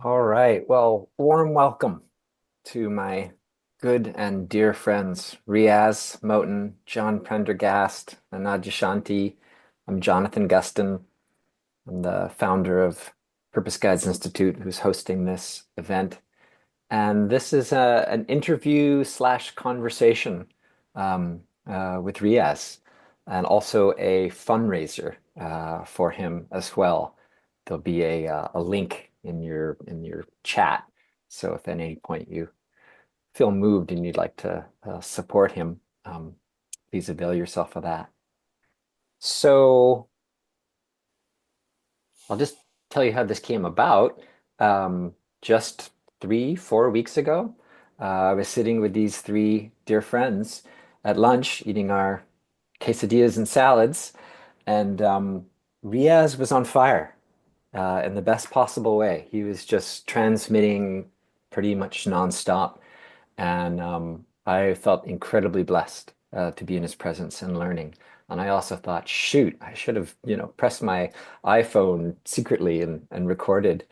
All right. Well, warm welcome to my good and dear friends, Riyaz, Motan, John Prendergast, and Adyashanti. I'm Jonathan Guston. I'm the founder of Purpose Guides Institute, who's hosting this event. And this is an interview slash conversation with Riyaz, and also a fundraiser for him as well. There'll be a link in your chat. So if at any point you feel moved and you'd like to support him, please avail yourself of that. So I'll just tell you how this came about. Just 4 weeks ago, I was sitting with these three dear friends at lunch, eating our quesadillas and salads, and Riaz was on fire in the best possible way. He was just transmitting pretty much nonstop, and I felt incredibly blessed to be in his presence and learning. And I also thought, shoot, I should have, pressed my iPhone secretly and recorded.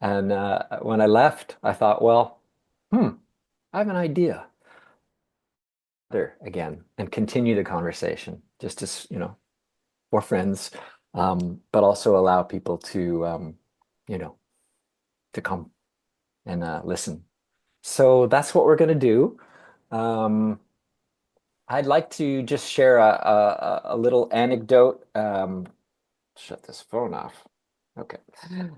And when I left, I thought, well, hmm, I have an idea. There again, and continue the conversation, just as, for friends, but also allow people you know, to come and listen. So that's what we're going to do. Um, I'd like to just share a little anecdote. Shut this phone off. Okay.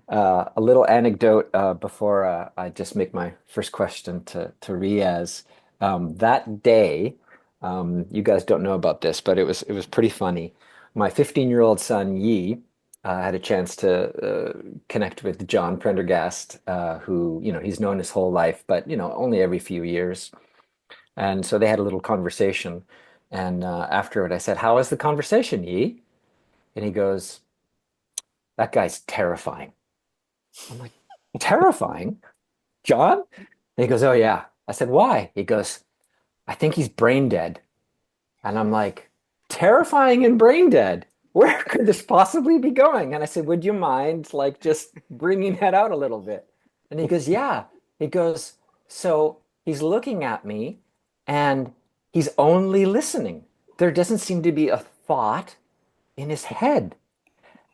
A little anecdote before I just make my first question to Riaz. That day, you guys don't know about this, but it was pretty funny. My 15-year-old son Yi had a chance to connect with John Prendergast, who he's known his whole life, but only every few years. And so they had a little conversation. And afterward, I said, "How was the conversation, Yi?" And he goes, "That guy's terrifying." I'm like, "Terrifying? John?" And he goes, "Oh, yeah." I said, "Why?" He goes, "I think he's brain dead." And I'm like, "Terrifying and brain dead? Where could this possibly be going?" And I said, "Would you mind like just bringing that out a little bit?" And he goes, "Yeah." He goes, "So he's looking at me and he's only listening. There doesn't seem to be a thought in his head."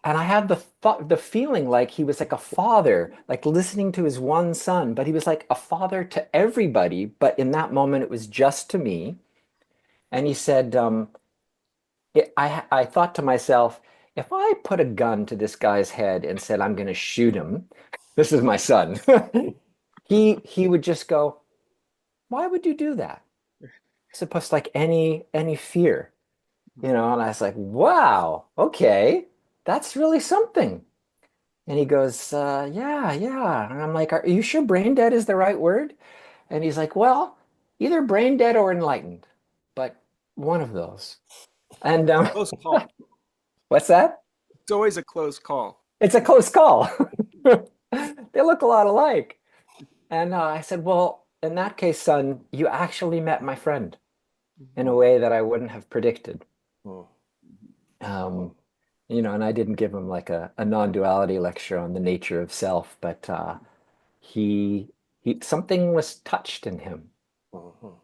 And I had the feeling like he was like a father, like listening to his one son, but he was like a father to everybody. But in that moment, it was just to me. And he said, I thought to myself, if I put a gun to this guy's head and said, I'm going to shoot him, this is my son, he would just go, why would you do that? As opposed to like any fear, And I was like, wow, okay, that's really something. And he goes, yeah, yeah. And I'm like, are you sure brain dead is the right word? And he's like, well, either brain dead or enlightened, but one of those. And Close call. what's that? It's always a close call. It's a close call. They look a lot alike. And I said, well, in that case, son, you actually met my friend in a Mhm. way that I wouldn't have predicted. Oh. Um, and I didn't give him like a non-duality lecture on the nature of self, but he something was touched in him, Mhm.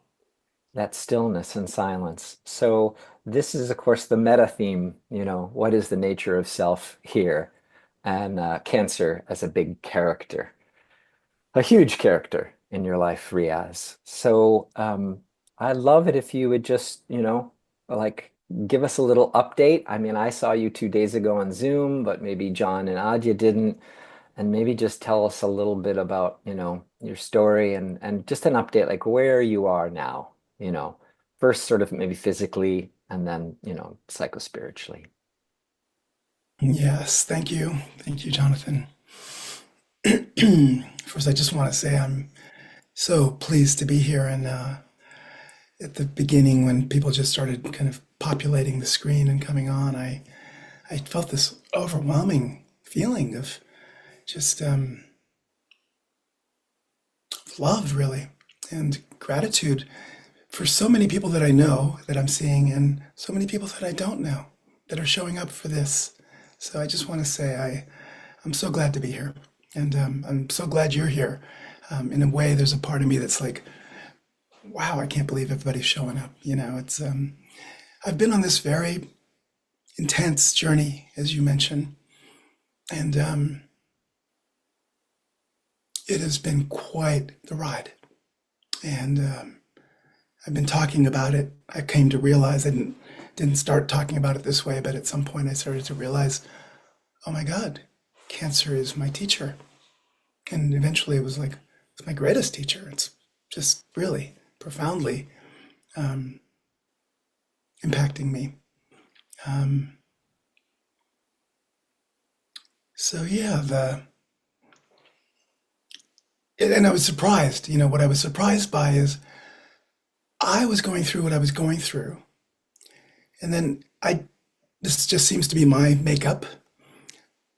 that stillness and silence. So this is, of course, the meta theme, what is the nature of self here? And Cancer as a big character, a huge character in your life, Riaz. So I love it if you would just, like give us a little update. I mean, I saw you 2 days ago on Zoom, but maybe John and Adya didn't. And maybe just tell us a little bit about, your story and just an update, like where you are now, first sort of maybe physically and then, psychospiritually. Yes, thank you. Thank you, Jonathan. First, I just want to say I'm so pleased to be here. And at the beginning, when people just started kind of populating the screen and coming on, I felt this overwhelming feeling of just love, really, and gratitude for so many people that I know that I'm seeing, and so many people that I don't know that are showing up for this. So I just want to say I'm so glad to be here. And I'm so glad you're here. In a way, there's a part of me that's like, wow, I can't believe everybody's showing up. It's I've been on this very intense journey, as you mentioned, and it has been quite the ride. And I've been talking about it. I came to realize I didn't start talking about it this way, but at some point I started to realize, oh my God, cancer is my teacher. And eventually it was like, it's my greatest teacher. It's just really profoundly um, impacting me. Um, so yeah, and I was surprised. What I was surprised by is I was going through what I was going through, and then this just seems to be my makeup.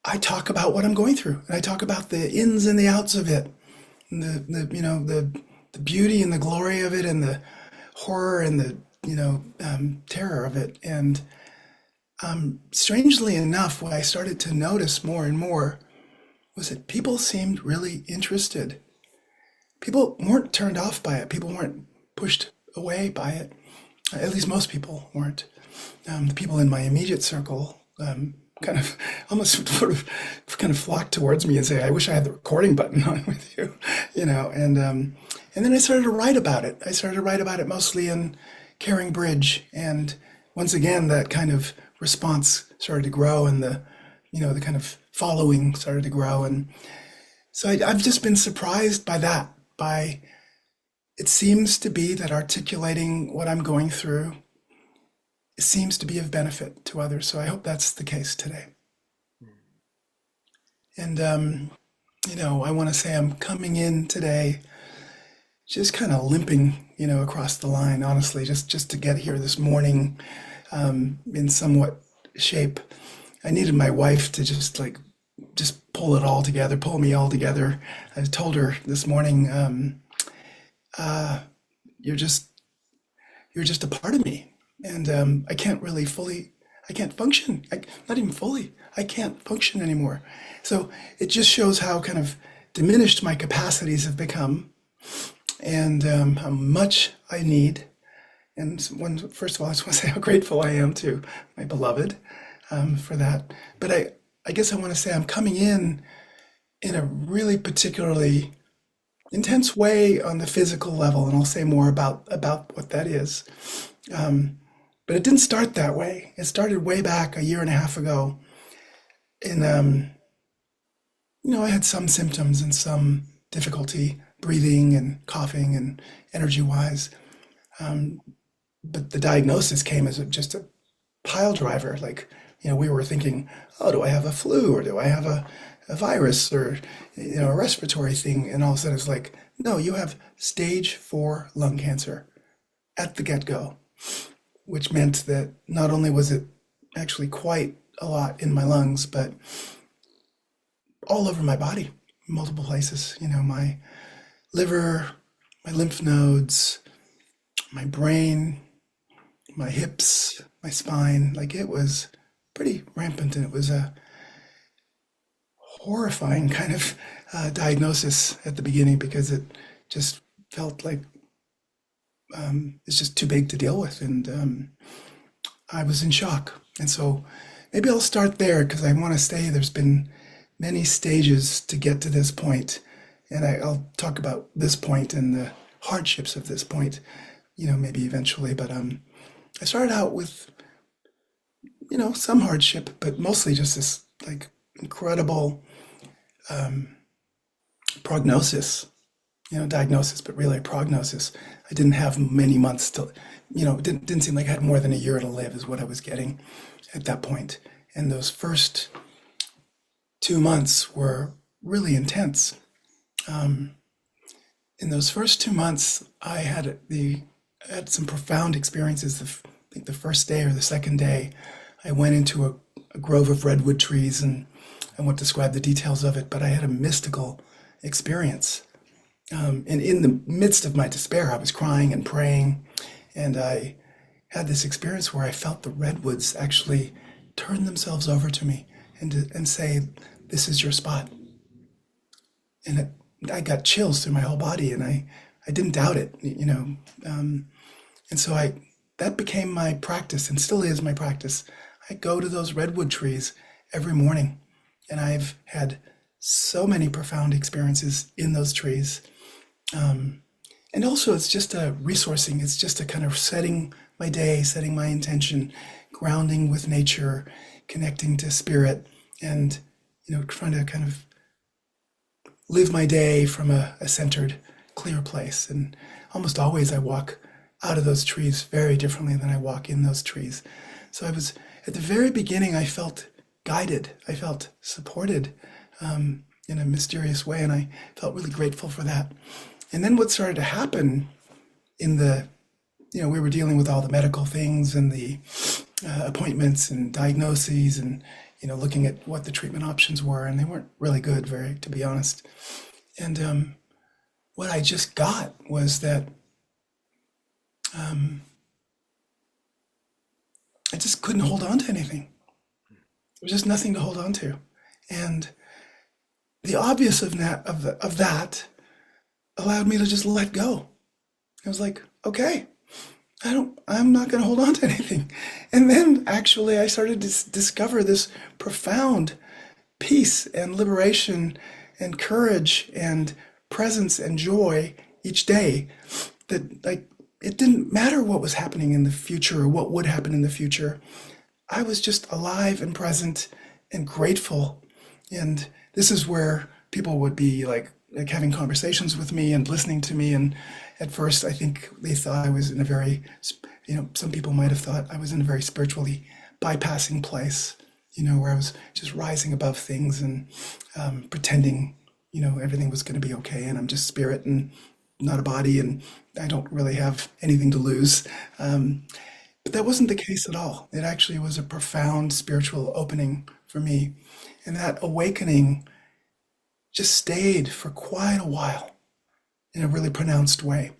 I talk about what I'm going through, and I talk about the ins and the outs of it, and the beauty and the glory of it, and the horror and the terror of it. And strangely enough, what I started to notice more and more was that people seemed really interested. People weren't turned off by it. People weren't pushed away by it. At least most people weren't. The people in my immediate circle kind of almost sort of kind of flocked towards me and say, "I wish I had the recording button on with you," and then I started to write about it. I started to write about it mostly in Caring Bridge, and once again, that kind of response started to grow, and the kind of following started to grow, and so I've just been surprised by that. By it seems to be that articulating what I'm going through seems to be of benefit to others. So I hope that's the case today. And I want to say I'm coming in today just kind of limping, across the line, honestly, just to get here this morning in somewhat shape. I needed my wife to just pull it all together, pull me all together. I told her this morning, you're just you're just a part of me, and I can't really fully, I can't function. Not even fully. I can't function anymore. So it just shows how kind of diminished my capacities have become, and how much I need. And first of all, I just want to say how grateful I am to my beloved for that. But I guess I want to say I'm coming in a really particularly intense way on the physical level, and I'll say more about what that is. But it didn't start that way. It started way back a year and a half ago. And I had some symptoms and some difficulty breathing and coughing and energy-wise. Um, but the diagnosis came as just a pile driver. Like, we were thinking, oh, do I have a flu or do I have a virus or, a respiratory thing? And all of a sudden it's like, no, you have stage 4 lung cancer at the get-go, which meant that not only was it actually quite a lot in my lungs, but all over my body, multiple places, my liver, my lymph nodes, my brain, my hips, my spine. Like, it was pretty rampant, and it was a horrifying kind of diagnosis at the beginning because it just felt like it's just too big to deal with, and I was in shock. And so maybe I'll start there because I want to say there's been many stages to get to this point, and I'll talk about this point and the hardships of this point, maybe eventually. But I started out with some hardship, but mostly just this like incredible prognosis, diagnosis, but really prognosis. I didn't have many months to, it didn't seem like I had more than a year to live is what I was getting at that point. And those first 2 months were really intense. In those first 2 months, I had some profound experiences. I think the first day or the second day, I went into a grove of redwood trees, and I won't describe the details of it, but I had a mystical experience. And in the midst of my despair, I was crying and praying, and I had this experience where I felt the redwoods actually turn themselves over to me and say, "This is your spot. and I got chills through my whole body, and I didn't doubt it, you know. Um, and so that became my practice and still is my practice. I go to those redwood trees every morning, and I've had so many profound experiences in those trees. And also, it's just a resourcing. It's just a kind of setting my day, setting my intention, grounding with nature, connecting to spirit, and trying to kind of live my day from a centered, clear place. And almost always, I walk out of those trees very differently than I walk in those trees. So I was at the very beginning. I felt guided. I felt supported in a mysterious way, and I felt really grateful for that. And then what started to happen in the, we were dealing with all the medical things and the appointments and diagnoses and, looking at what the treatment options were, and they weren't really good, very, to be honest. And what I just got was that I just couldn't hold on to anything. There was just nothing to hold on to. And the obvious of that allowed me to just let go. I was like, okay, I'm not going to hold on to anything. And then actually I started to discover this profound peace and liberation and courage and presence and joy each day, that like it didn't matter what was happening in the future or what would happen in the future. I was just alive and present and grateful. And this is where people would be like having conversations with me and listening to me. And at first, I think they thought I was in a very, some people might have thought I was in a very spiritually bypassing place, where I was just rising above things and pretending, everything was going to be okay. And I'm just spirit and not a body, and I don't really have anything to lose. But that wasn't the case at all. It actually was a profound spiritual opening for me. And that awakening just stayed for quite a while in a really pronounced way.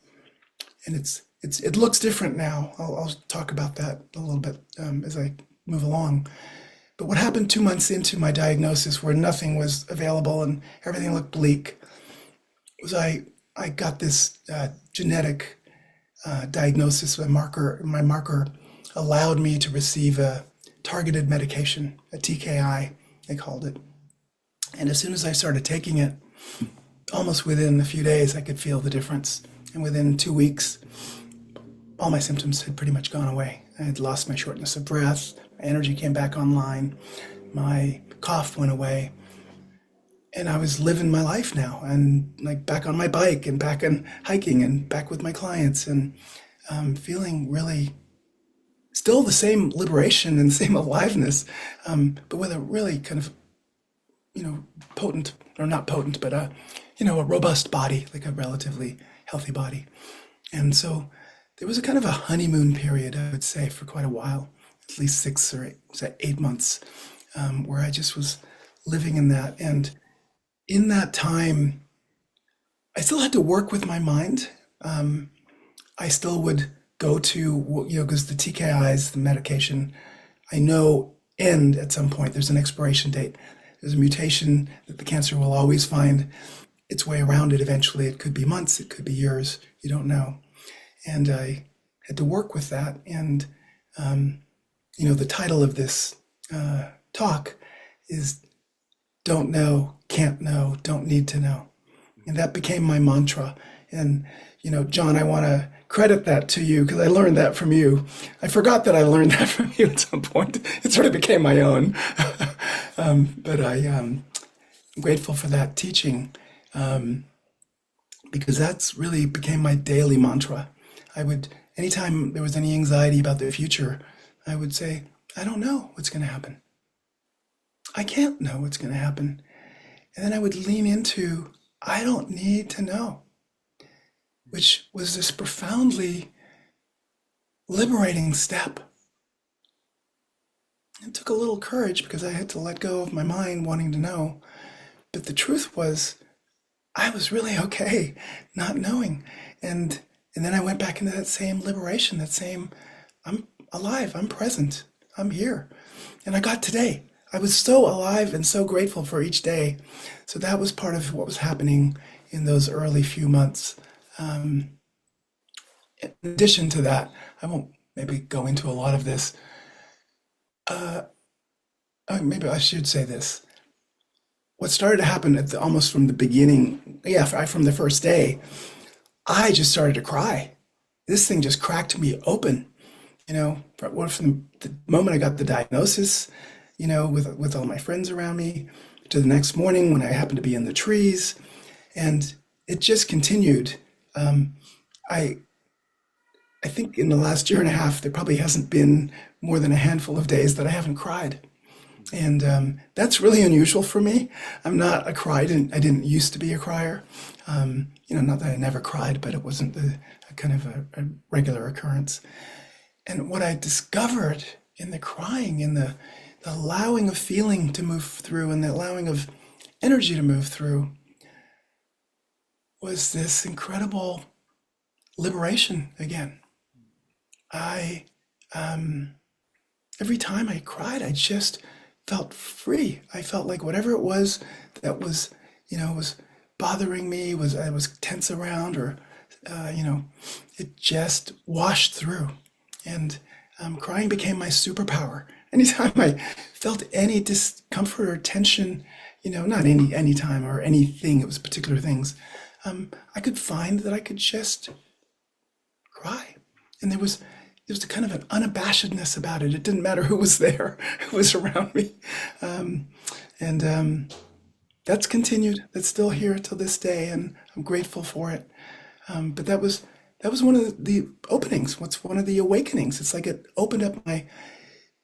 And it looks different now. I'll talk about that a little bit as I move along. But what happened 2 months into my diagnosis, where nothing was available and everything looked bleak, was I got this genetic diagnosis. My marker allowed me to receive a targeted medication, a TKI, they called it. And as soon as I started taking it, almost within a few days, I could feel the difference. And within 2 weeks, all my symptoms had pretty much gone away. I had lost my shortness of breath, my energy came back online, my cough went away, and I was living my life now, and like back on my bike and back on hiking and back with my clients, and feeling really still the same liberation and the same aliveness, but with a really kind of potent, or not potent, but a robust body, like a relatively healthy body. And so there was a kind of a honeymoon period, I would say, for quite a while, at least 6 or 8 months, where I just was living in that. And in that time, I still had to work with my mind. I still would go to, because the TKIs, the medication, I know end at some point. There's an expiration date. There's a mutation that the cancer will always find its way around it eventually. It could be months, it could be years, you don't know. And I had to work with that. And, the title of this talk is Don't Know, Can't Know, Don't Need to Know. And that became my mantra. And, John, I want to credit that to you because I learned that from you. I forgot that I learned that from you at some point. It sort of became my own. But I'm grateful for that teaching because that's really became my daily mantra. Anytime there was any anxiety about the future, I would say, I don't know what's going to happen. I can't know what's going to happen. And then I would lean into, I don't need to know, which was this profoundly liberating step. It took a little courage because I had to let go of my mind wanting to know. But the truth was, I was really okay not knowing. And then I went back into that same liberation, that same, I'm alive, I'm present, I'm here. And I got today. I was so alive and so grateful for each day. So that was part of what was happening in those early few months. Um, in addition to that, I won't maybe go into a lot of this. Uh, Maybe I should say this. What started to happen almost from the beginning, yeah, from the first day, I just started to cry. This thing just cracked me open. From the moment I got the diagnosis, with all my friends around me, to the next morning when I happened to be in the trees, and it just continued. Um, I I think in the last year and a half, there probably hasn't been more than a handful of days that I haven't cried, and that's really unusual for me. I'm not a crier. I didn't used to be a crier. Not that I never cried, but it wasn't a kind of a regular occurrence. And what I discovered in the crying, in the allowing of feeling to move through and the allowing of energy to move through, was this incredible liberation again. I, um, every time I cried, I just felt free. I felt like whatever it was that was bothering me, I was tense around, or, uh, you know, it just washed through. And crying became my superpower. Anytime I felt any discomfort or tension, not any time or anything, it was particular things, I could find that I could just cry. And there was a kind of an unabashedness about it. It didn't matter who was there, who was around me. Um, and That's continued. That's still here till this day, and I'm grateful for it. But that was one of the openings. What's one of the awakenings? It's like it opened up my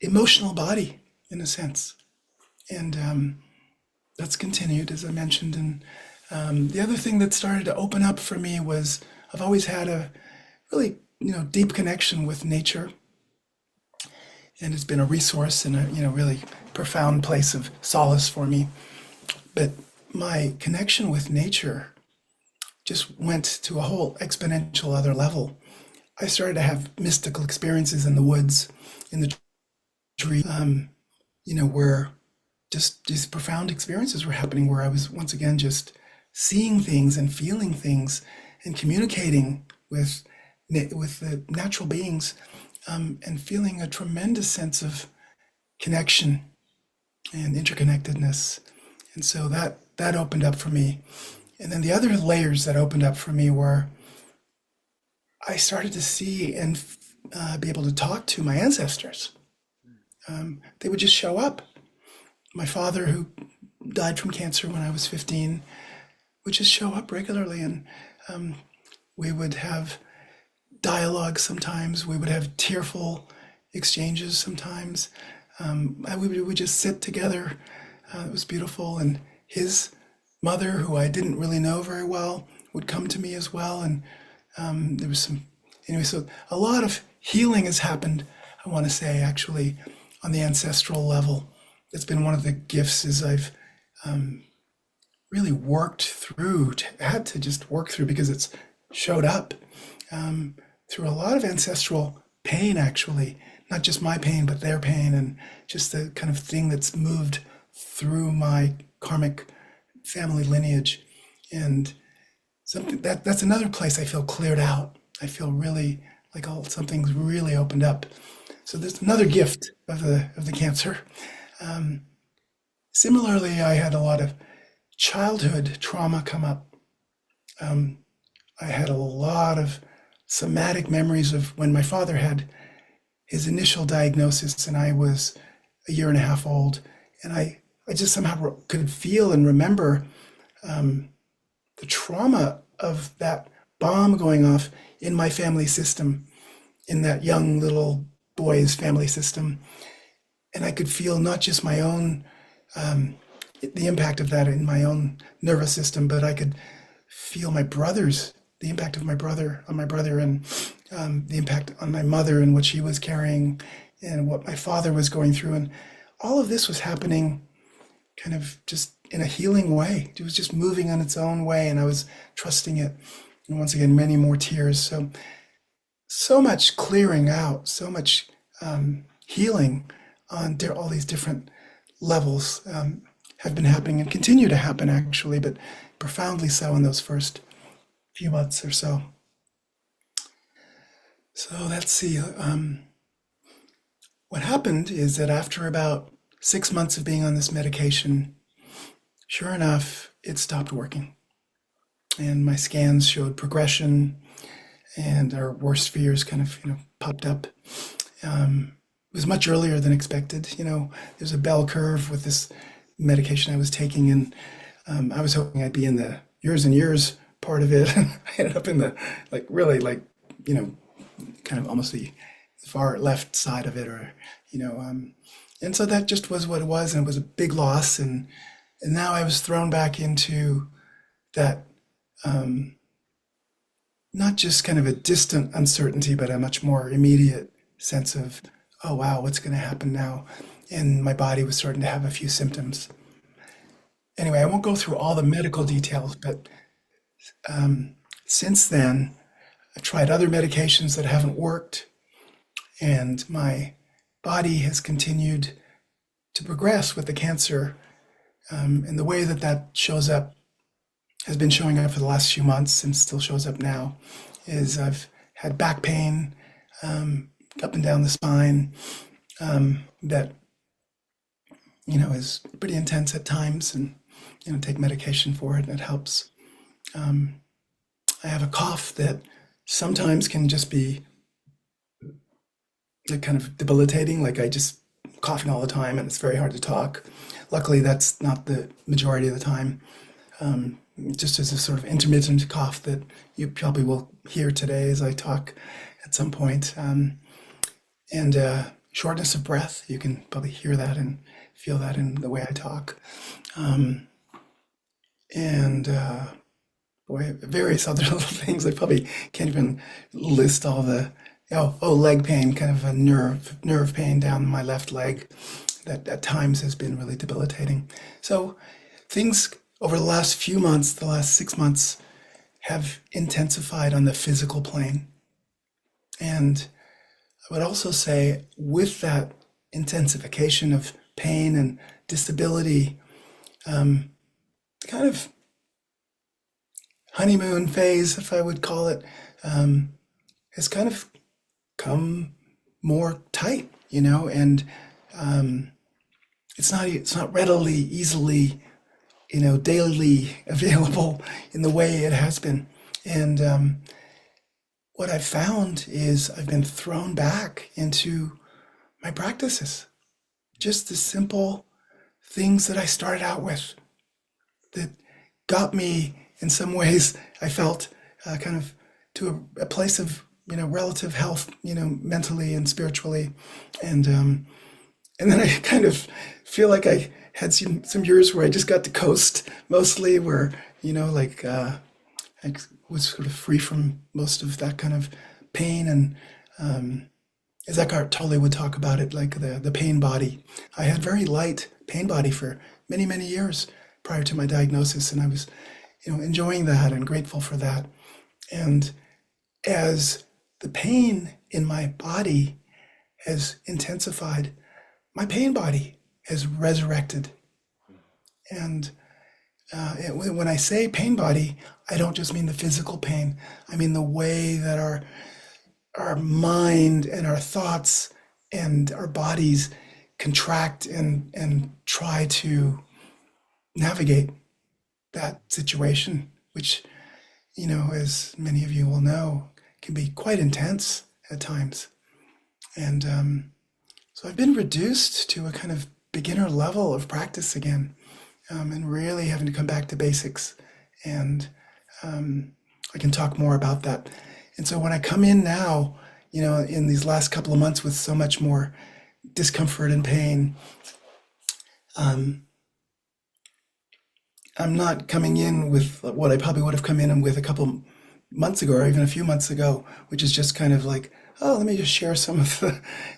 emotional body in a sense, and that's continued, as I mentioned. And the other thing that started to open up for me was I've always had a really deep connection with nature, and it's been a resource and a really profound place of solace for me. But my connection with nature just went to a whole exponential other level. I started to have mystical experiences in the woods, in the tree, where just these profound experiences were happening, where I was once again just seeing things and feeling things and communicating with the natural beings, and feeling a tremendous sense of connection and interconnectedness. And so that opened up for me. And then the other layers that opened up for me were I started to see and be able to talk to my ancestors. They would just show up. My father, who died from cancer when I was 15, would just show up regularly, and we would have dialogue sometimes. We would have tearful exchanges sometimes. We would just sit together. It was beautiful. And his mother, who I didn't really know very well, would come to me as well. And there was anyway, so a lot of healing has happened, I want to say, actually, on the ancestral level. It's been one of the gifts as I've really worked through, had to just work through, because it's showed up through a lot of ancestral pain, actually, not just my pain, but their pain, and just the kind of thing that's moved through my karmic family lineage. And that's another place I feel cleared out. I feel really like something's really opened up. So there's another gift of the cancer. Um, Similarly, I had a lot of childhood trauma come up. Um, I had a lot of somatic memories of when my father had his initial diagnosis, and I was a year and a half old, and I just somehow could feel and remember the trauma of that bomb going off in my family system, in that young little boy's family system. And I could feel not just my own, the impact of that in my own nervous system, but I could feel the impact of my brother on my brother, and the impact on my mother and what she was carrying, and what my father was going through. And all of this was happening kind of just in a healing way. It was just moving on its own way, and I was trusting it. And once again, many more tears. So much clearing out, so much healing on all these different levels have been happening and continue to happen, actually, but profoundly so in those first few months or so. So let's see. What happened is that after about 6 months of being on this medication, sure enough, it stopped working. And my scans showed progression, and our worst fears kind of, popped up. It was much earlier than expected. There's a bell curve with this medication I was taking, and I was hoping I'd be in the years and years part of it. I ended up in the really kind of almost the far left side of it, or and so that just was what it was, and it was a big loss, and now I was thrown back into that not just kind of a distant uncertainty, but a much more immediate sense of, oh wow, what's going to happen now? And my body was starting to have a few symptoms. Anyway, I won't go through all the medical details, but since then, I've tried other medications that haven't worked, and my body has continued to progress with the cancer. And the way that that shows up has been showing up for the last few months and still shows up now is I've had back pain up and down the spine that is pretty intense at times, and take medication for it and it helps. I have a cough that sometimes can just be kind of debilitating, like I just coughing all the time and it's very hard to talk. Luckily, that's not the majority of the time. Just as a sort of intermittent cough that you probably will hear today as I talk at some point. And shortness of breath, you can probably hear that and feel that in the way I talk. And various other little things. I probably can't even list all the, leg pain, kind of a nerve pain down my left leg that at times has been really debilitating. So things over the last few months, the last 6 months, have intensified on the physical plane. And I would also say with that intensification of pain and disability, kind of honeymoon phase, if I would call it, has kind of come more tight, and it's not readily, easily, daily available in the way it has been. And what I've found is I've been thrown back into my practices, just the simple things that I started out with that got me in some ways, I felt kind of to a place of, relative health, mentally and spiritually. And then I kind of feel like I had some years where I just got to coast mostly, where, I was sort of free from most of that kind of pain. And as Eckhart Tolle would talk about it, like the pain body. I had very light pain body for many, many years prior to my diagnosis. And I was, enjoying that and grateful for that. And as the pain in my body has intensified, my pain body has resurrected. And when I say pain body, I don't just mean the physical pain. I mean the way that our mind and our thoughts and our bodies contract and try to navigate that situation, which, as many of you will know, can be quite intense at times. And so I've been reduced to a kind of beginner level of practice again, and really having to come back to basics. And I can talk more about that. And so when I come in now, in these last couple of months with so much more discomfort and pain, I'm not coming in with what I probably would have come in with a couple months ago or even a few months ago, which is just kind of like, oh, let me just share some of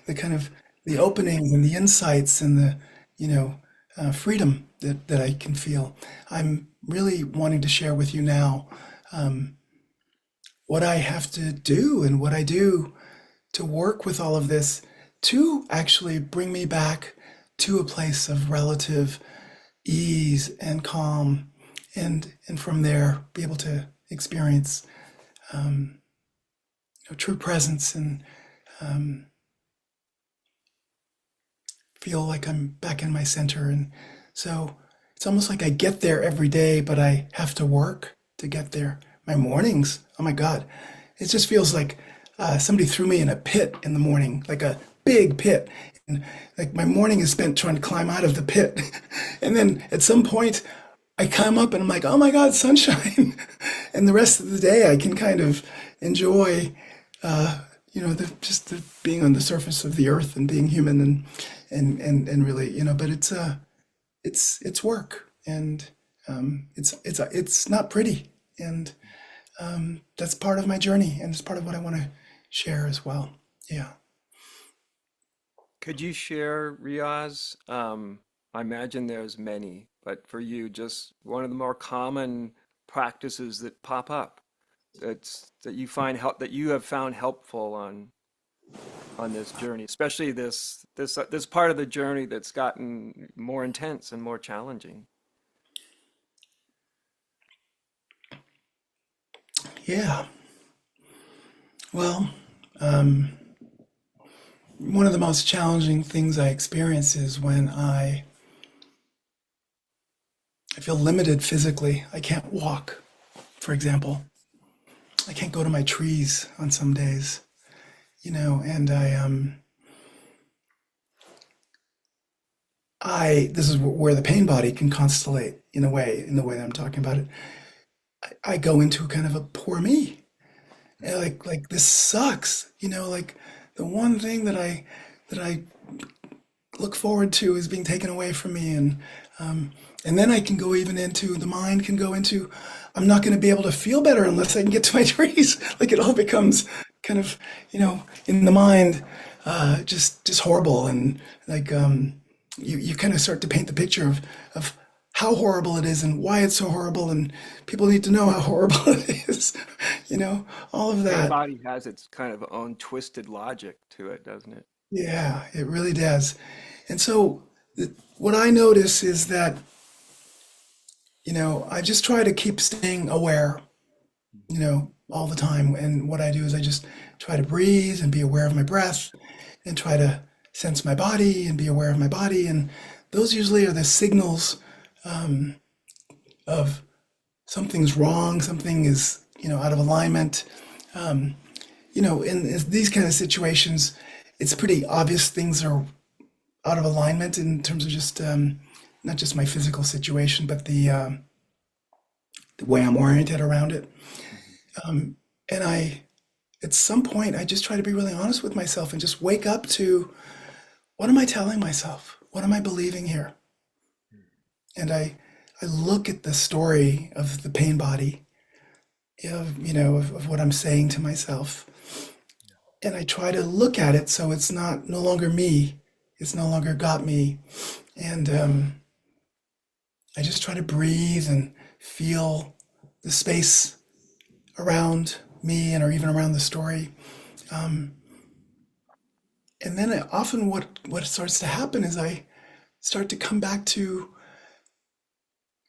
the kind of the openings and the insights and the, freedom that I can feel. I'm really wanting to share with you now what I have to do and what I do to work with all of this to actually bring me back to a place of relative ease and calm, and from there be able to experience true presence and um, feel like I'm back in my center. And so it's almost like I get there every day, but I have to work to get there. My mornings, oh my God, it just feels like somebody threw me in a pit in the morning, like a big pit. And like my morning is spent trying to climb out of the pit. And then at some point, I come up and I'm like, oh my God, sunshine. And the rest of the day, I can kind of enjoy just the being on the surface of the earth and being human and really, but it's work and it's not pretty and that's part of my journey and it's part of what I want to share as well. Yeah. Could you share, Riyaz? I imagine there's many, but for you, just one of the more common practices that pop up that you find help that you have found helpful on this journey, especially this part of the journey that's gotten more intense and more challenging. Yeah. Well, um, one of the most challenging things I experience is when I feel limited physically. I can't walk, for example. I can't go to my trees on some days, and I this is where the pain body can constellate in the way that I'm talking about it. I go into kind of a poor me. And like this sucks, like the one thing that I look forward to is being taken away from me and then I can go even into the mind can go into I'm not going to be able to feel better unless I can get to my trees. Like it all becomes kind of in the mind just horrible and like you kind of start to paint the picture of how horrible it is and why it's so horrible and people need to know how horrible it is, all of Pain that. body has its kind of own twisted logic to it, doesn't it? Yeah, it really does. And so what I notice is that, I just try to keep staying aware, all the time. And what I do is I just try to breathe and be aware of my breath and try to sense my body and be aware of my body. And those usually are the signals of something's wrong, something is, out of alignment. In these kind of situations, it's pretty obvious things are out of alignment in terms of just not just my physical situation, but the way I'm oriented around it. And at some point, I just try to be really honest with myself and just wake up to what am I telling myself? What am I believing here? And I look at the story of the pain body, of what I'm saying to myself. And I try to look at it so it's not no longer me. It's no longer got me. And I just try to breathe and feel the space around me and or even around the story. Um, and then often what starts to happen is I start to come back to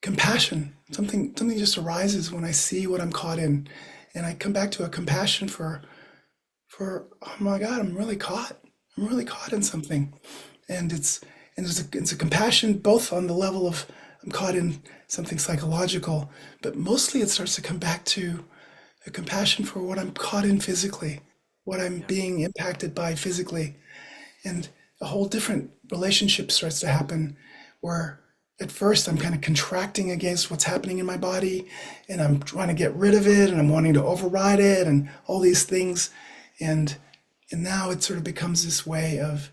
compassion. Something just arises when I see what I'm caught in. And I come back to a compassion for oh my God, I'm really caught. I'm really caught in something. And it's a compassion both on the level of I'm caught in something psychological, but mostly it starts to come back to a compassion for what I'm caught in physically, what I'm Yeah. being impacted by physically. And a whole different relationship starts to happen where at first I'm kind of contracting against what's happening in my body and I'm trying to get rid of it and I'm wanting to override it and all these things. And and now it sort of becomes this way of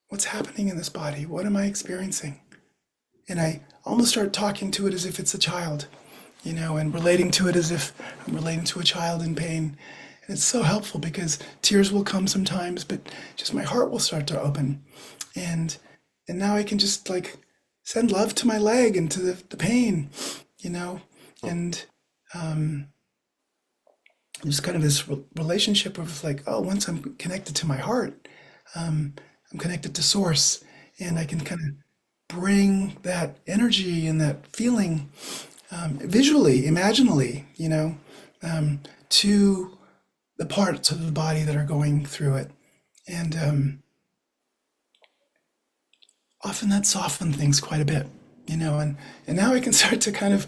what's happening in this body? What am I experiencing? And I almost start talking to it as if it's a child, and relating to it as if I'm relating to a child in pain. And it's so helpful because tears will come sometimes, but just my heart will start to open. And and now I can just like send love to my leg and to the pain, you know, and um, just kind of this relationship of like, oh, once I'm connected to my heart, um, I'm connected to source, and I can kind of bring that energy and that feeling visually, imaginally, to the parts of the body that are going through it. And often that softened things quite a bit, and now I can start to kind of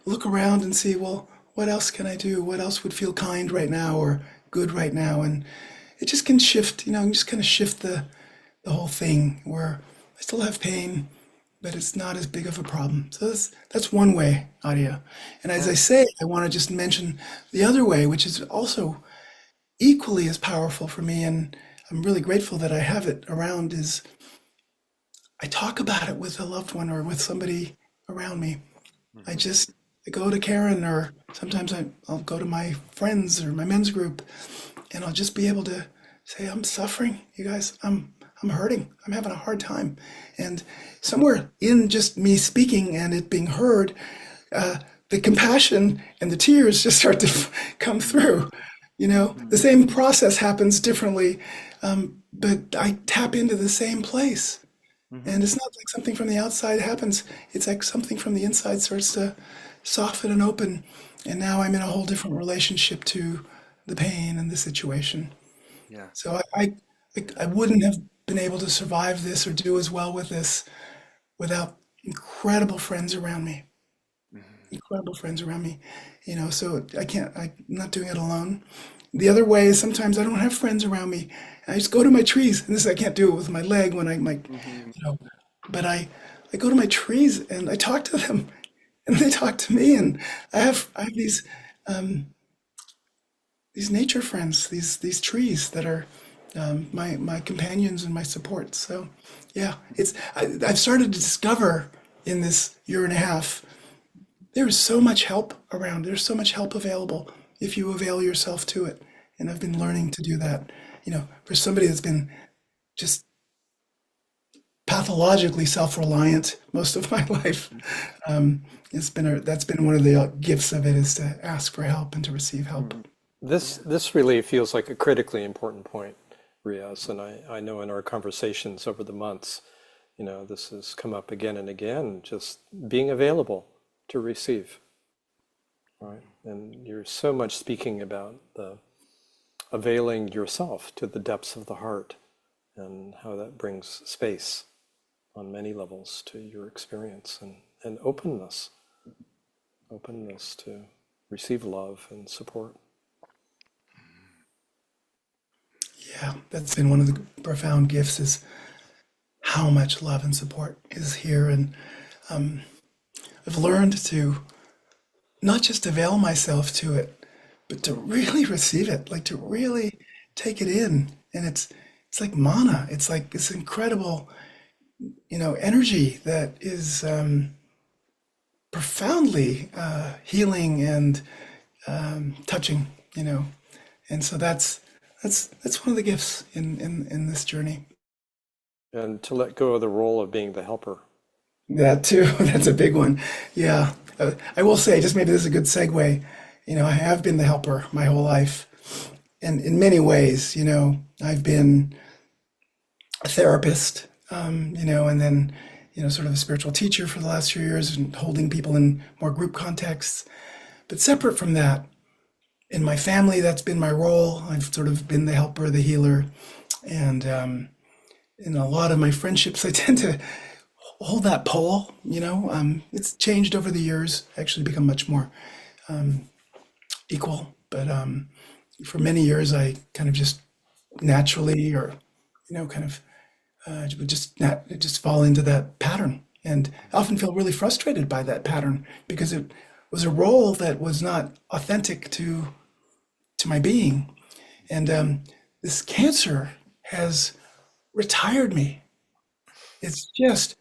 look around and see, well, what else can I do? What else would feel kind right now or good right now? And it just can shift, just kind of shift the whole thing where I still have pain, but it's not as big of a problem. So that's one way, Adia. And as I Yeah. say, I want to just mention the other way, which is also equally as powerful for me, and I'm really grateful that I have it around, is I talk about it with a loved one or with somebody around me. I Hmm. just I go to Karen, or sometimes I'll go to my friends or my men's group, and I'll just be able to say, I'm suffering, you guys. I'm hurting. I'm having a hard time. And somewhere in just me speaking and it being heard, uh, the compassion and the tears just start to come through. The Hmm. same process happens differently, but I tap into the same place. Hmm. And it's not like something from the outside happens. It's like something from the inside starts to soften and open. And now I'm in a whole different relationship to the pain and the situation. Yeah. So I wouldn't have been able to survive this or do as well with this without incredible friends around me. Hmm. Incredible friends around me. So I'm not doing it alone. The other way is sometimes I don't have friends around me. I just go to my trees, and this I can't do it with my leg when I like, Hmm. you know, but I go to my trees and I talk to them, and they talk to me, and I have these nature friends, these trees that are my companions and my support. So yeah, I've started to discover in this year and a half there is so much help around. There's so much help available if you avail yourself to it. And I've been learning to do that. For somebody that's been just pathologically self-reliant most of my life, that's been one of the gifts of it, is to ask for help and to receive help. Hmm. Yeah. This really feels like a critically important point, Riaz, and I know in our conversations over the months, this has come up again and again, just being available to receive, right? And you're so much speaking about the availing yourself to the depths of the heart and how that brings space on many levels to your experience and openness to receive love and support. Yeah, that's been one of the profound gifts, is how much love and support is here. And I've learned to not just avail myself to it, but to really receive it, like to really take it in. And it's like mana. It's like this incredible, energy that is profoundly healing and touching. And so that's one of the gifts in this journey. And to let go of the role of being the helper. That too, that's a big one. Yeah. I will say, just maybe this is a good segue. I have been the helper my whole life. And in many ways, I've been a therapist, and then, sort of a spiritual teacher for the last few years and holding people in more group contexts. But separate from that, in my family, that's been my role. I've sort of been the helper, the healer. And in a lot of my friendships, I tend to hold that pole. It's changed over the years, actually become much more equal. But for many years, I kind of just naturally, or kind of would just fall into that pattern, and I often feel really frustrated by that pattern because it was a role that was not authentic to my being. And this cancer has retired me. It's just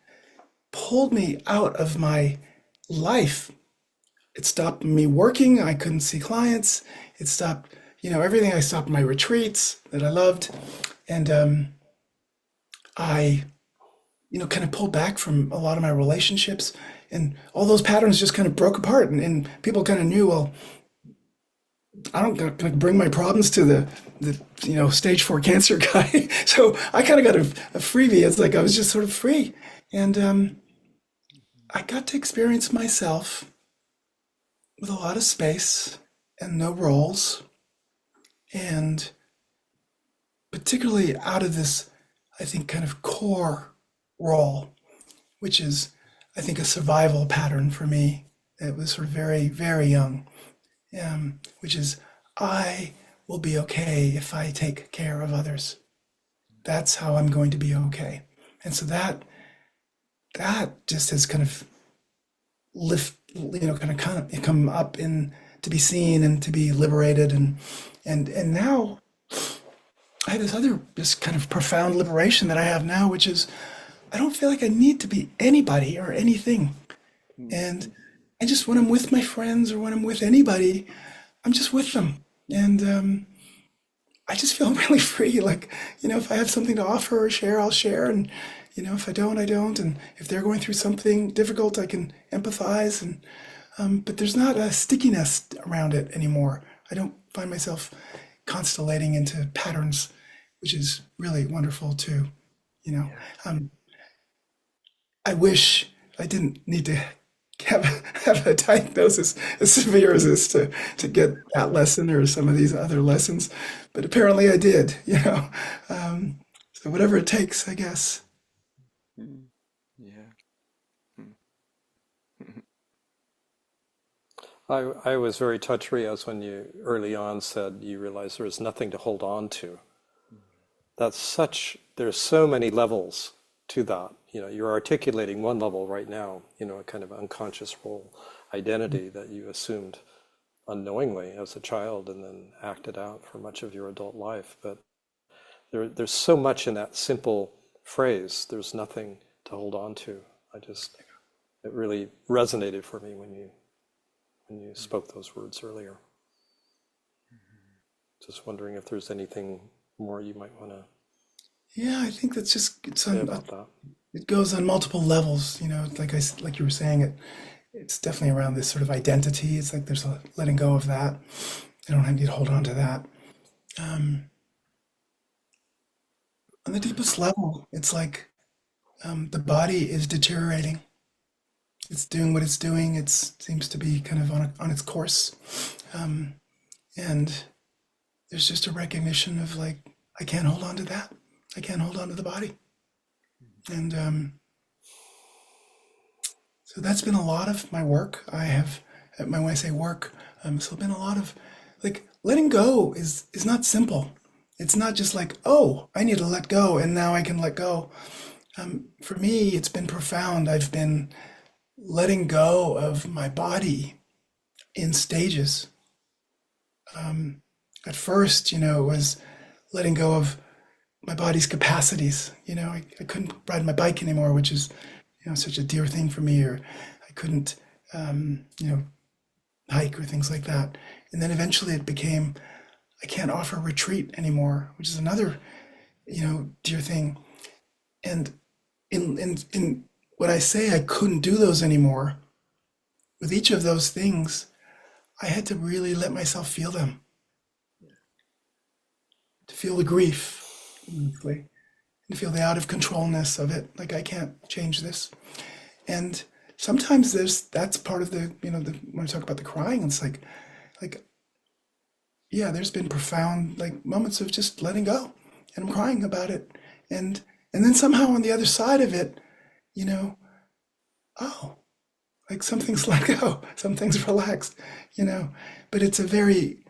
pulled me out of my life. It stopped me working. I couldn't see clients. It stopped, everything. I stopped my retreats that I loved. And I, kind of pulled back from a lot of my relationships. And all those patterns just kind of broke apart. And people kind of knew, well, I don't gonna bring my problems to the stage 4 cancer guy. So I kind of got a freebie. It's like I was just sort of free, and I got to experience myself with a lot of space and no roles, and particularly out of this, I think, kind of core role, which is, I think, a survival pattern for me. It was sort of very, very young, which is, I will be okay if I take care of others. That's how I'm going to be okay. And so that just has kind of kind of come up in to be seen and to be liberated, and now I have this other just kind of profound liberation that I have now, which is I don't feel like I need to be anybody or anything. And I just, when I'm with my friends or when I'm with anybody, I'm just with them. And I just feel really free. Like, if I have something to offer or share, I'll share. And, if I don't, I don't. And if they're going through something difficult, I can empathize. And but there's not a stickiness around it anymore. I don't find myself constellating into patterns, which is really wonderful too. You know, um, I wish I didn't need to have a diagnosis as severe as this to get that lesson or some of these other lessons, but apparently I did. So whatever it takes, I guess. Mm. Yeah. I was very touched, Riaz, when you early on said you realized there was nothing to hold on to. There's so many levels to that. You're articulating one level right now, a kind of unconscious role identity that you assumed unknowingly as a child and then acted out for much of your adult life. But there's so much in that simple phrase, there's nothing to hold on to. It really resonated for me when you spoke those words earlier. Just wondering if there's anything more you might want to Yeah, I think that's just say about that. it goes on multiple levels. Like you were saying, it's definitely around this sort of identity. It's like there's a letting go of that. I don't need to hold on to that. Um, on the deepest level, it's like the body is deteriorating. It's doing what it's doing. It seems to be kind of on its course, um, and there's just a recognition of like I can't hold on to that. I can't hold on to the body, and so that's been a lot of my work. When I say work, so been a lot of like letting go is not simple. It's not just like, oh, I need to let go and now I can let go. For me, it's been profound. I've been letting go of my body in stages. At first, it was letting go of my body's capacities. I couldn't ride my bike anymore, which is, such a dear thing for me, or I couldn't, hike or things like that. And then eventually it became, I can't offer retreat anymore, which is another, dear thing. And in when I say I couldn't do those anymore, with each of those things, I had to really let myself feel them, to feel the grief, honestly, and feel the out of controlness of it. Like I can't change this. And sometimes that's part of when I talk about the crying, it's like yeah, there's been profound like moments of just letting go, and I'm crying about it, and then somehow on the other side of it, you know, oh, like something's let go, something's relaxed, you know. But it's a very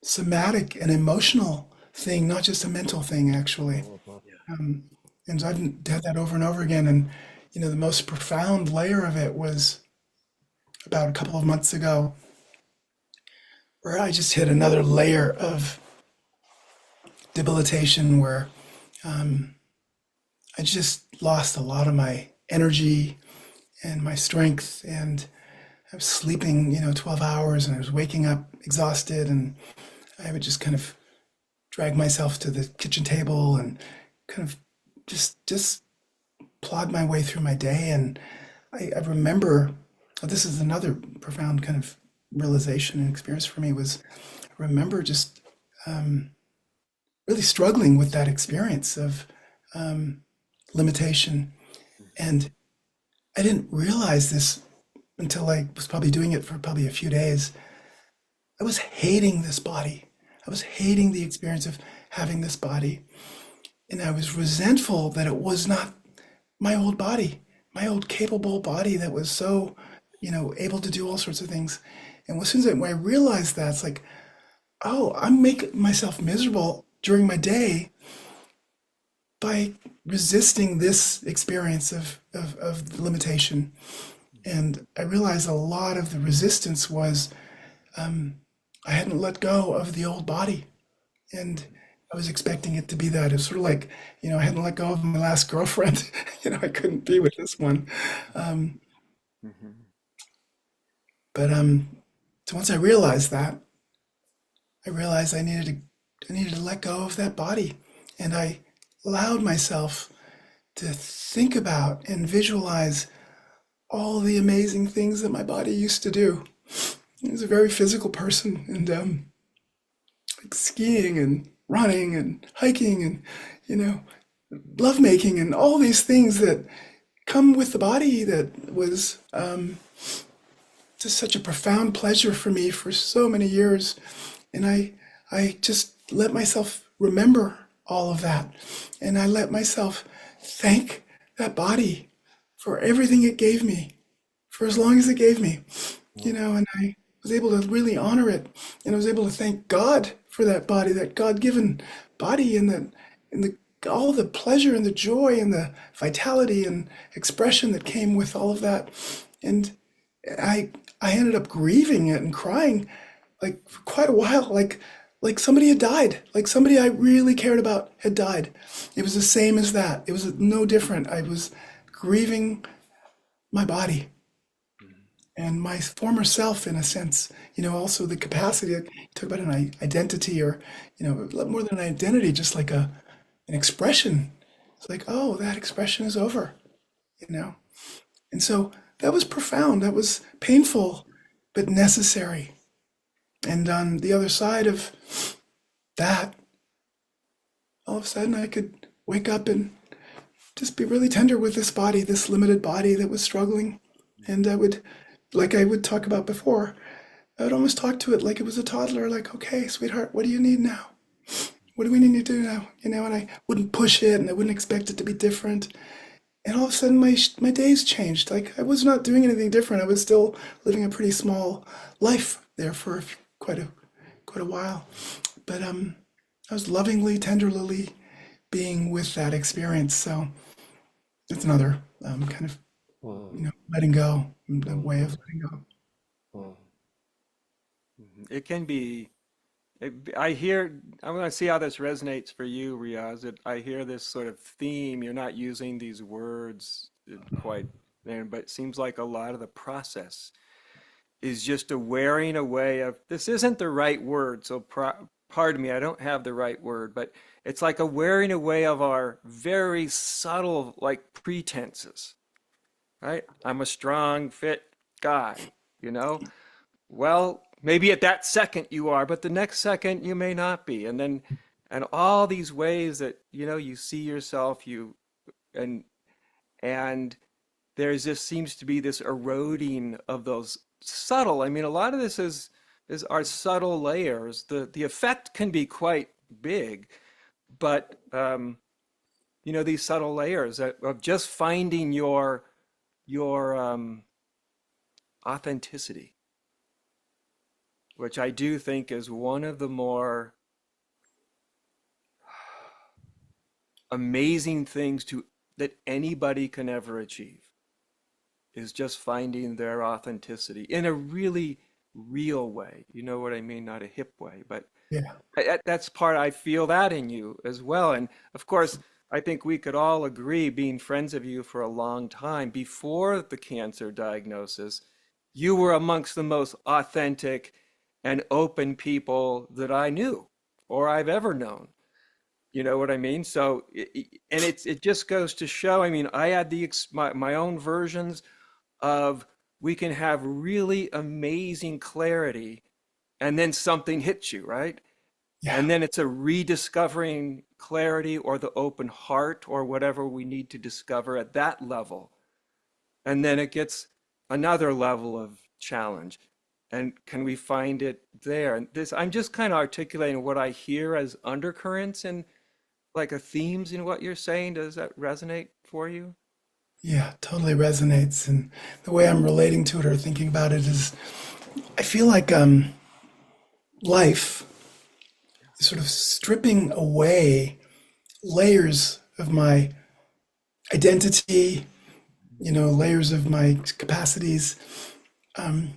somatic and emotional thing, not just a mental thing, actually. Um, and so I've had that over and over again. And, the most profound layer of it was about a couple of months ago, where I just hit another layer of debilitation where I just lost a lot of my energy and my strength. And I was sleeping, 12 hours, and I was waking up exhausted. And I would just kind of drag myself to the kitchen table and kind of just plod my way through my day. And I remember, this is another profound kind of realization and experience for me was I remember just um, really struggling with that experience of um, limitation. And I didn't realize this until I was probably doing it for probably a few days. I was hating this body. I was hating the experience of having this body. And I was resentful that it was not my old body, my old capable body that was so, able to do all sorts of things. And as soon as when I realized that, it's like, oh, I'm making myself miserable during my day by resisting this experience of limitation. And I realized a lot of the resistance was I hadn't let go of the old body. And I was expecting it to be that. It's sort of like, I hadn't let go of my last girlfriend. I couldn't be with this one. Um, Mhm. but so once I realized that, I realized I needed to let go of that body. And I allowed myself to think about and visualize all the amazing things that my body used to do. I was a very physical person, and like skiing and running and hiking and you know lovemaking and all these things that come with the body that was just such a profound pleasure for me for so many years. And I just let myself remember all of that. And I let myself thank that body for everything it gave me, for as long as it gave me, and I was able to really honor it. And I was able to thank God for that body, that God-given body, and all the pleasure and the joy and the vitality and expression that came with all of that. And I I ended up grieving it and crying like for quite a while, like somebody had died, like somebody I really cared about had died. It was the same as that. It was no different. I was grieving my body and my former self in a sense. Also the capacity. You talk about an identity, or more than an identity, just like an expression. It's like, oh, that expression is over. You know, and so that was profound. That was painful, but necessary. And on the other side of that, all of a sudden I could wake up and just be really tender with this body, this limited body that was struggling. And I would, like I would talk about before, I would almost talk to it like it was a toddler, like, okay, sweetheart, what do you need now? What do we need to do now? And I wouldn't push it and I wouldn't expect it to be different. And all of a sudden my days changed. Like I was not doing anything different. I was still living a pretty small life there for quite a while. But I was lovingly, tenderly being with that experience. So it's another kind of Mm, letting go, the mm, way of letting go. mm, It can be. I hear. I want to see how this resonates for you, Riaz. I hear this sort of theme. You're not using these words quite there, but it seems like a lot of the process is just a wearing away of. This isn't the right word, so pardon me. I don't have the right word, but it's like a wearing away of our very subtle, like pretenses. Right? I'm a strong, fit guy. You know, well, maybe at that second you are, but the next second you may not be. And all these ways that, you see yourself, and, and there just seems to be this eroding of those subtle, I mean, a lot of this is our subtle layers. The effect can be quite big, but, these subtle layers of just finding your authenticity, which I do think is one of the more amazing things that anybody can ever achieve, is just finding their authenticity in a really real way. You know what I mean? Not a hip way, but Yeah. that's part, I feel that in you as well. And of course, I think we could all agree, being friends of you for a long time, before the cancer diagnosis, you were amongst the most authentic and open people that I knew or I've ever known. You know what I mean? So, and it just goes to show. I mean, I had my own versions of we can have really amazing clarity, and then something hits you, right? Yeah. And then it's a rediscovering clarity or the open heart or whatever we need to discover at that level. And then it gets another level of challenge. And can we find it there? And this, I'm just kind of articulating what I hear as undercurrents and like a themes in what you're saying. Does that resonate for you? Yeah, totally resonates. And the way I'm relating to it or thinking about it is I feel like life is sort of stripping away layers of my identity, layers of my capacities, um,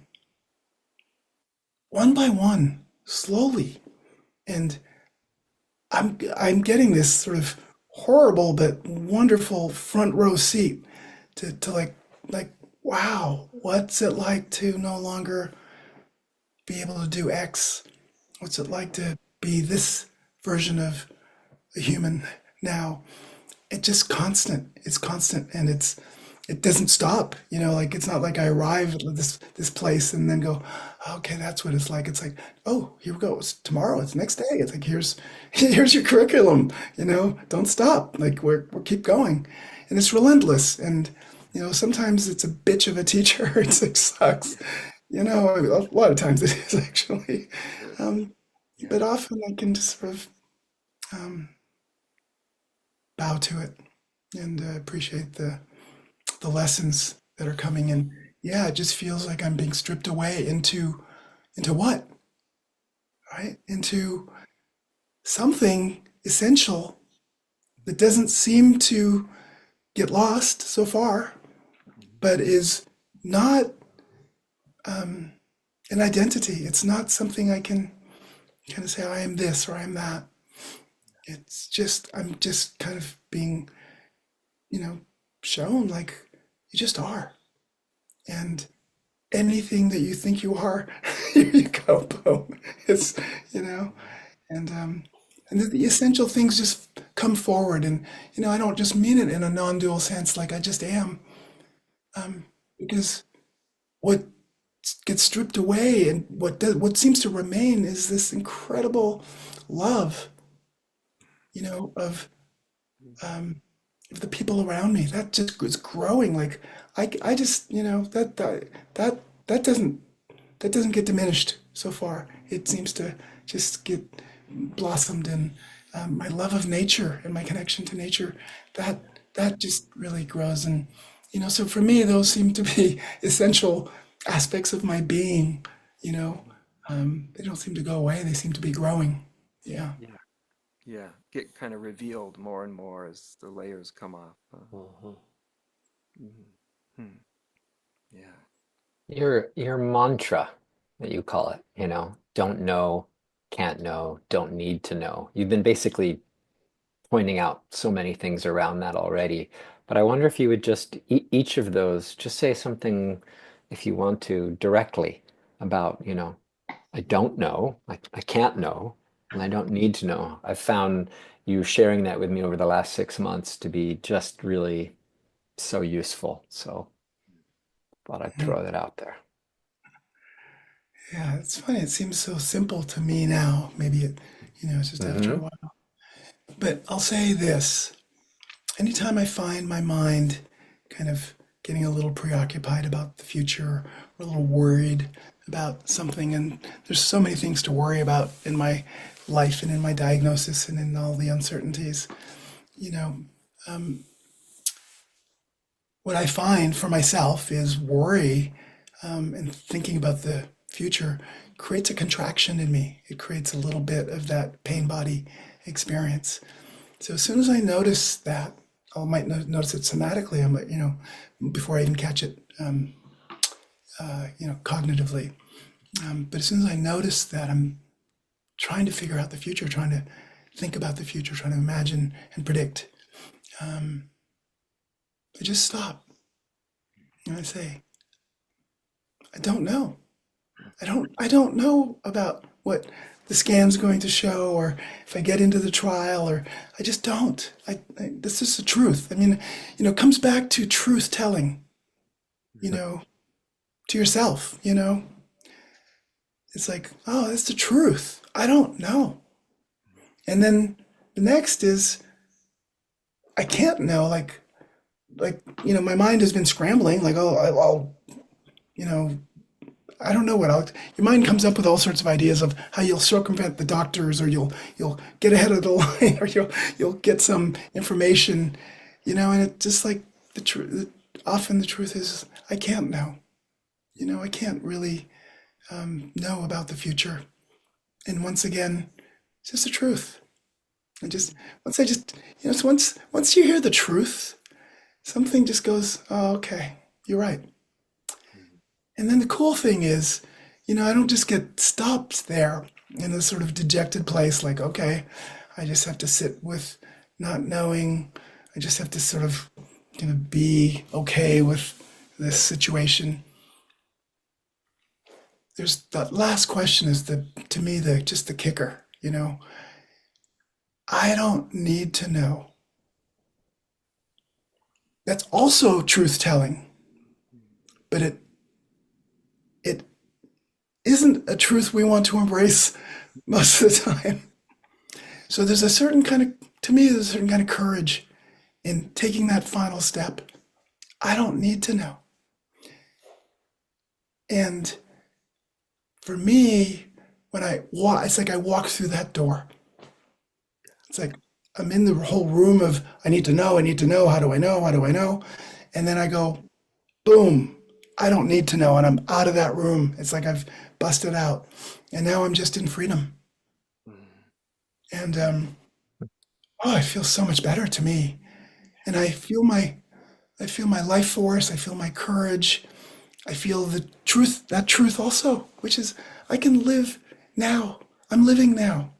one by one, slowly. And I'm getting this sort of horrible but wonderful front row seat to like wow, what's it like to no longer be able to do X? What's it like to be this version of a human now? It just constant. It's constant, and it doesn't stop. Like it's not like I arrive at this place and then go, okay, that's what it's like. It's like, oh, here we go. It's tomorrow. It's next day. It's like here's your curriculum. Don't stop. Like we're keep going, and it's relentless. And sometimes it's a bitch of a teacher. It's like sucks. A lot of times it is actually, um, Yeah. but often I can just sort of um, bow to it and appreciate the lessons that are coming in. Yeah, it just feels like I'm being stripped away into what? Right? Into something essential that doesn't seem to get lost so far, but is not um, an identity. It's not something I can kind of say I am this or I am that. It's just I'm just kind of being, you know, shown like you just are. And anything that you think you are, here you go, boom. It's, you know, and the essential things just come forward. And, I don't just mean it in a non-dual sense, like I just am. Um, because what gets stripped away and what seems to remain is this incredible love, of um, of the people around me. That just is growing. Like I just, that doesn't get diminished so far. It seems to just get blossomed in my love of nature and my connection to nature. That that just really grows, and so for me, those seem to be essential aspects of my being. You know, they don't seem to go away. They seem to be growing. Yeah. Yeah. Yeah. Get kind of revealed more and more as the layers come off. Mhm. Mhm. Hmm. Yeah. Your mantra that you call it, don't know, can't know, don't need to know. You've been basically pointing out so many things around that already. But I wonder if you would just each of those, just say something if you want to directly about, I don't know, I can't know, and I don't need to know. I've found you sharing that with me over the last 6 months to be just really so useful. So thought I'd Mhm. throw that out there. Yeah, it's funny. It seems so simple to me now. Maybe it's just after a Hmm. while. But I'll say this. Anytime I find my mind kind of getting a little preoccupied about the future or a little worried about something, and there's so many things to worry about in my life and in my diagnosis and in all the uncertainties, you know, um, what I find for myself is worry and thinking about the future creates a contraction in me. It creates a little bit of that pain body experience. So as soon as I notice that, I might notice it somatically. I'm like, before I even catch it, cognitively. But as soon as I notice that I'm trying to figure out the future, trying to think about the future, trying to imagine and predict, um, I just stop and I say, I don't know. I don't know about what the scan's going to show, or if I get into the trial, or I just don't. This is the truth. I mean, it comes back to truth telling. You know, to yourself, you know? It's like, oh, that's the truth. I don't know. And then the next is I can't know. My mind has been scrambling. Like, oh, I'll you know, I don't know what I'll. Your mind comes up with all sorts of ideas of how you'll circumvent the doctors, or you'll get ahead of the line, or you'll get some information, and it's just like the truth. Often the truth is I can't know. I can't really know about the future. And once again, it's just the truth. And just once I just so once you hear the truth, something just goes, oh, okay, you're right. And then the cool thing is, I don't just get stopped there in this sort of dejected place, like, okay, I just have to sit with not knowing. I just have to sort of be okay with this situation. There's that last question is to me, just the kicker, I don't need to know. That's also truth telling, but it isn't a truth we want to embrace most of the time. So there's a certain kind of, to me, there's a certain kind of courage in taking that final step. I don't need to know. And for me, when I walk, it's like I walk through that door. It's like I'm in the whole room of I need to know, how do I know, how do I know? And then I go, boom, I don't need to know. And I'm out of that room. It's like I've busted out. And now I'm just in freedom. And it feels so much better to me. And I feel my life force, I feel my courage, I feel the truth, that truth also, which is I can live now. I'm living now.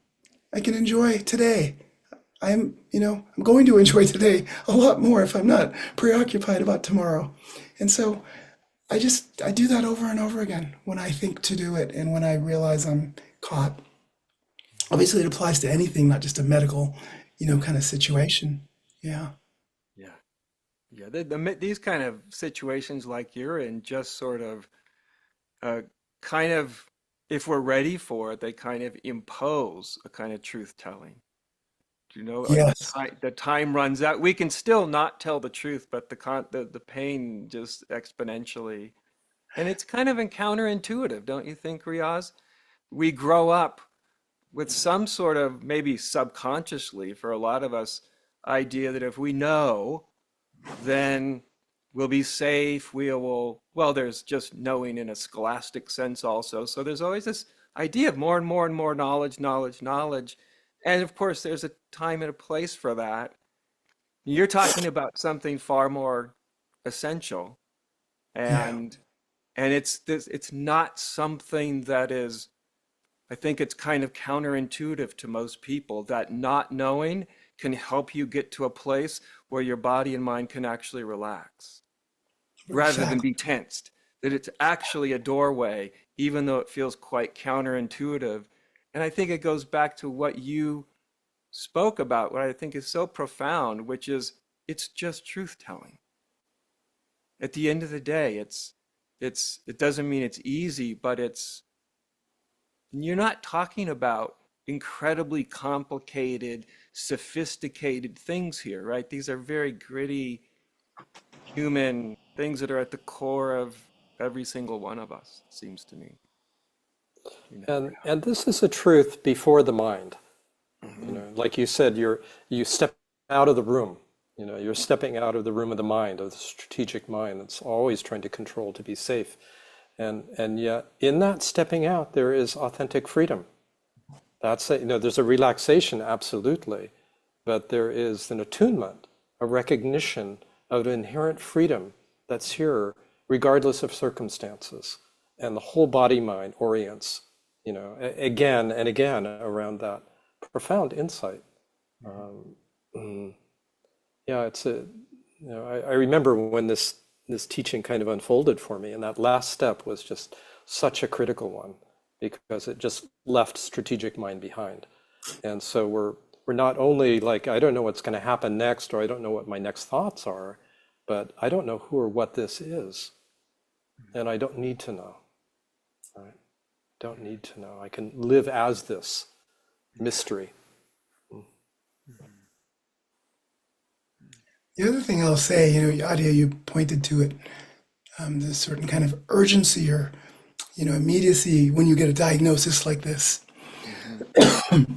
I can enjoy today. I'm going to enjoy today a lot more if I'm not preoccupied about tomorrow. And so I do that over and over again when I think to do it and when I realize I'm caught. Obviously, it applies to anything, not just a medical, kind of situation. Yeah. Yeah. Yeah. These kind of situations like you're in just sort of, uh, kind of, if we're ready for it, they kind of impose a kind of truth telling. Like Yes. the time runs out. We can still not tell the truth, but the pain just exponentially. And it's kind of counterintuitive, don't you think, Riaz? We grow up with some sort of, maybe subconsciously for a lot of us, idea that if we know, then we'll be safe. Well, there's just knowing in a scholastic sense also. So there's always this idea of more and more and more knowledge, knowledge, knowledge. And of course, there's a time and a place for that. You're talking about something far more essential. Yeah. And it's not something that is, I think it's kind of counterintuitive to most people that not knowing can help you get to a place where your body and mind can actually relax rather than Exactly. be tensed. That it's actually a doorway, even though it feels quite counterintuitive. And I think it goes back to what you spoke about, what I think is so profound, which is it's just truth telling. At the end of the day, it doesn't mean it's easy, but you're not talking about incredibly complicated, sophisticated things here, right? These are very gritty human things that are at the core of every single one of us, it seems to me. You know. And this is a truth before the mind. Hmm. Like you said, you step out of the room. You're stepping out of the room of the mind, of the strategic mind that's always trying to control to be safe. And yet in that stepping out, there is authentic freedom. There's a relaxation, absolutely, but there is an attunement, a recognition of an inherent freedom that's here, regardless of circumstances. And the whole body mind orients, again and again around that profound insight. Um, mm, yeah, I remember when this teaching kind of unfolded for me, and that last step was just such a critical one because it just left strategic mind behind. And so we're not only like, I don't know what's going to happen next, or I don't know what my next thoughts are, but I don't know who or what this is. and I don't need to know. Right? Don't need to know. I can live as this mystery. The other thing I'll say, Adia, you pointed to it, there's a certain kind of urgency or, immediacy when you get a diagnosis like this. Mm-hmm.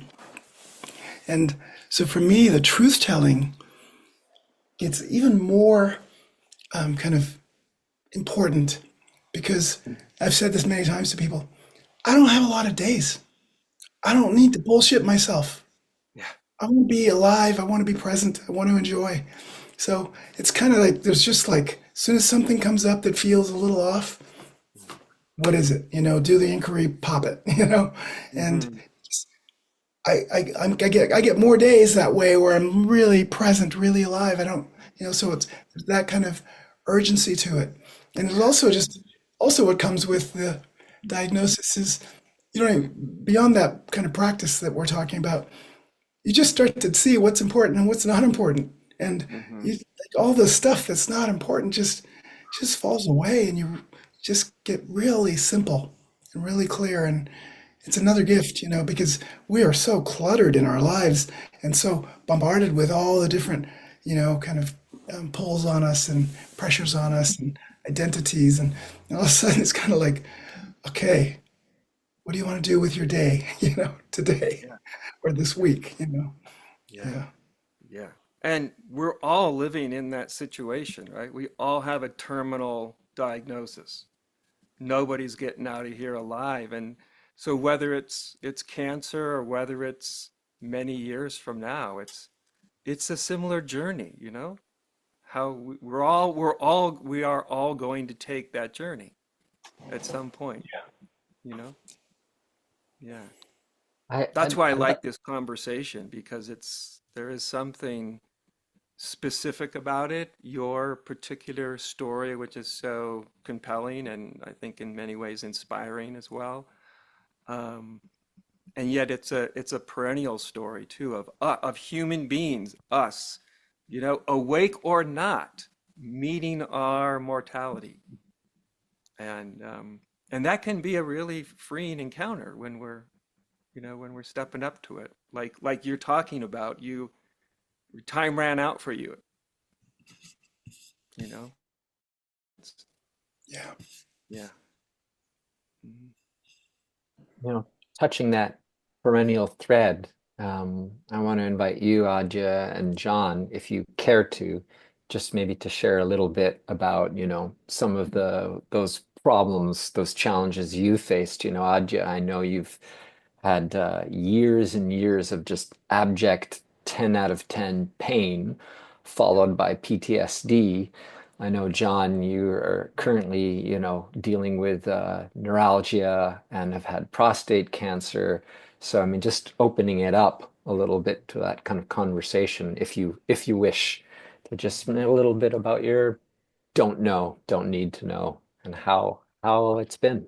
And so for me, the truth telling gets even more kind of important because I've said this many times to people. I don't have a lot of days. I don't need to bullshit myself. Yeah. I want to be alive. I want to be present. I want to enjoy. So it's kind of like there's just like, as soon as something comes up that feels a little off, what is it? Do the inquiry, pop it, and Mm-hmm. I get more days that way where I'm really present, really alive. I don't, so it's that kind of urgency to it. And it's also what comes with the diagnosis is, beyond that kind of practice that we're talking about, you just start to see what's important and what's not important. And Mm-hmm. like all the stuff that's not important just falls away and you just get really simple and really clear. And it's another gift, because we are so cluttered in our lives and so bombarded with all the different, kind of pulls on us and pressures on us and identities. And all of a sudden it's kind of like, okay, what do you want to do with your day, today Yeah. or this week, Yeah. Yeah. Yeah. And we're all living in that situation, right? We all have a terminal diagnosis. Nobody's getting out of here alive. And so whether it's cancer or whether it's many years from now, it's a similar journey, How we are all going to take that journey at some point, you know? Yeah. I, That's I, why I I'd like, like this conversation because there is something specific about it, your particular story, which is so compelling and I think in many ways inspiring as well. Um, and yet it's a perennial story too of human beings, us, awake or not, meeting our mortality, and and that can be a really freeing encounter when we're stepping up to it, like you're talking about. Your time ran out for you, you know. It's, Yeah. yeah. Mhm. touching that perennial thread, I want to invite you, Adya and John, if you care to, just maybe to share a little bit about, some of those problems, those challenges you faced. Adya, I know you've had years and years of just abject 10 out of 10 pain, followed by PTSD. I know, John, you are currently, dealing with neuralgia and have had prostate cancer. So, I mean, just opening it up a little bit to that kind of conversation, if you wish, to just a little bit about your don't know, don't need to know, and how it's been.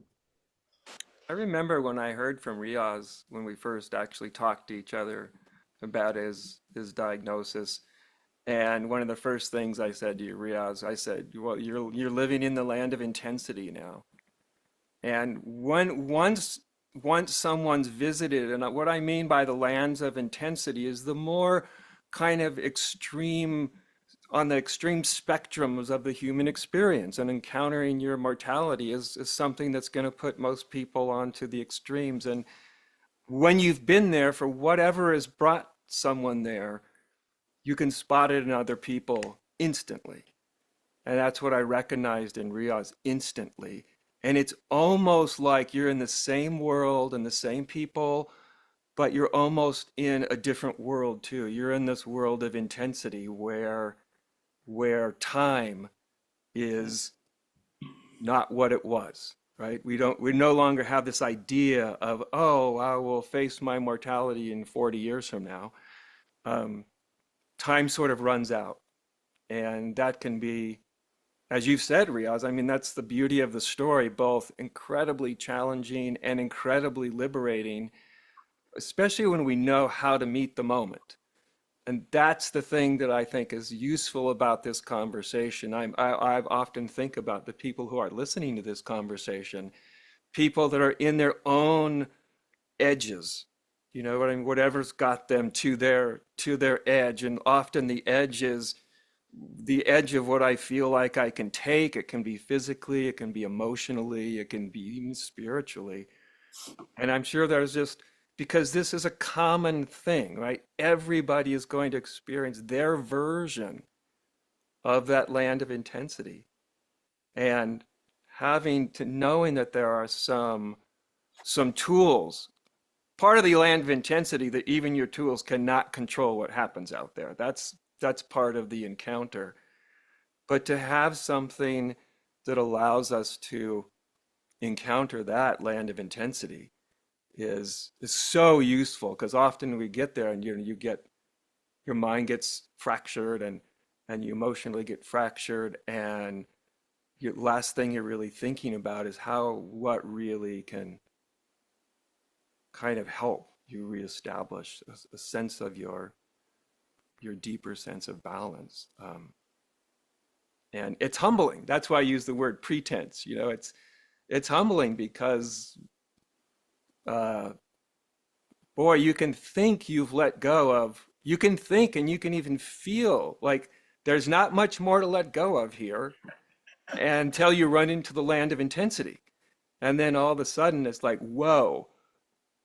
I remember when I heard from Riyaz when we first actually talked to each other about his diagnosis. And one of the first things I said to you, Riyaz, I said, "Well, you're living in the land of intensity now." And once someone's visited, and what I mean by the lands of intensity is the more kind of extreme on the extreme spectrums of the human experience, and encountering your mortality is something that's going to put most people onto the extremes. And when you've been there for whatever has brought someone there, you can spot it in other people instantly. And that's what I recognized in Riyaz instantly. And it's almost like you're in the same world and the same people, but you're almost in a different world too. You're in this world of intensity where time is not what it was, right? We no longer have this idea of, oh, I will face my mortality in 40 years from now. Um, Time sort of runs out. And that can be, as you've said, Riaz, I mean, that's the beauty of the story, both incredibly challenging and incredibly liberating, especially when we know how to meet the moment. And that's the thing that I think is useful about this conversation. I've often think about the people who are listening to this conversation, people that are in their own edges. You know what I mean? Whatever's got them to their edge, and often the edge is the edge of what I feel like I can take. It can be physically, it can be emotionally, it can be even spiritually. And I'm sure there's just because this is a common thing, right? Everybody is going to experience their version of that land of intensity. And having to knowing that there are some tools, part of the land of intensity that even your tools cannot control what happens out there. That's part of the encounter. But to have something that allows us to encounter that land of intensity is so useful because often we get there and you get your mind gets fractured and you emotionally get fractured and your last thing you're really thinking about is how what really can kind of help you reestablish a sense of your deeper sense of balance. And it's humbling. That's why I use the word pretense. You know, it's humbling because uh, boy, you can think you've let go of. You can think and you can even feel like there's not much more to let go of here until you run into the land of intensity. And then all of a sudden it's like, whoa,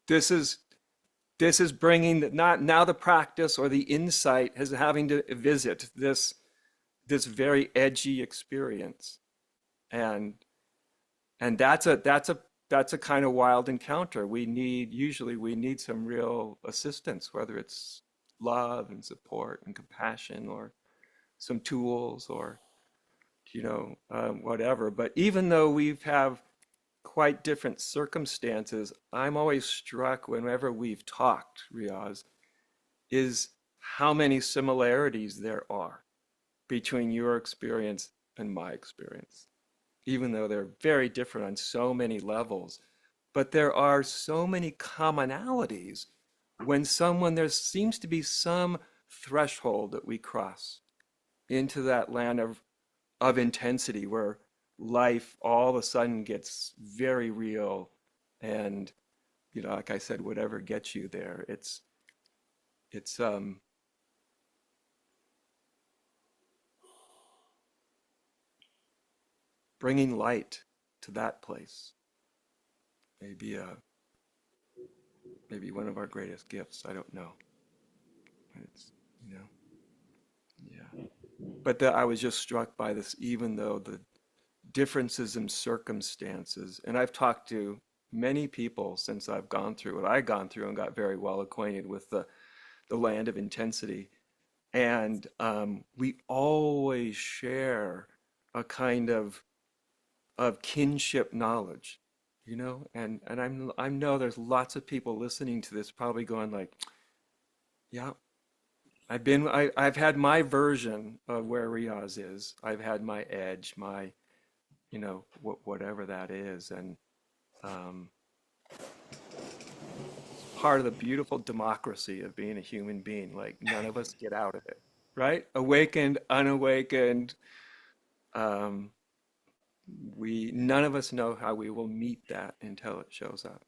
this is this is bringing not now the practice or the insight is having to visit this very edgy experience. And that's a kind of wild encounter. We need some real assistance, whether it's love and support and compassion or some tools or whatever. But even though we've have quite different circumstances, I'm always struck whenever we've talked, Riyaz, is how many similarities there are between your experience and my experience, even though they're very different on so many levels. But there are so many commonalities when there seems to be some threshold that we cross into that land of intensity where life all of a sudden gets very real and like I said, whatever gets you there, it's bringing light to that place. Maybe maybe one of our greatest gifts. I don't know. It's you know yeah. But I was just struck by this, even though the differences in circumstances, and I've talked to many people since I've gone through what I've gone through and got very well acquainted with the land of intensity. And we always share a kind of kinship knowledge, and I know there's lots of people listening to this probably going like, yeah, I've had my version of where Riaz is. I've had my edge, my whatever that is, and um, part of the beautiful democracy of being a human being. Like none of us get out of it, right? Awakened, unawakened. Um, we none of us know how we will meet that until it shows up.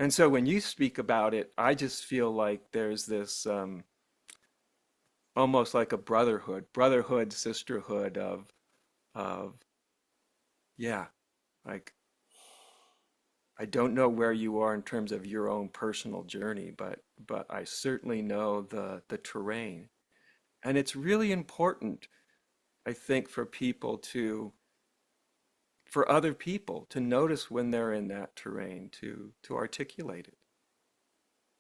And so when you speak about it, I just feel like there's this almost like a brotherhood, sisterhood of yeah, like I don't know where you are in terms of your own personal journey, but I certainly know the terrain. And it's really important, I think, for other people to notice when they're in that terrain, to articulate it,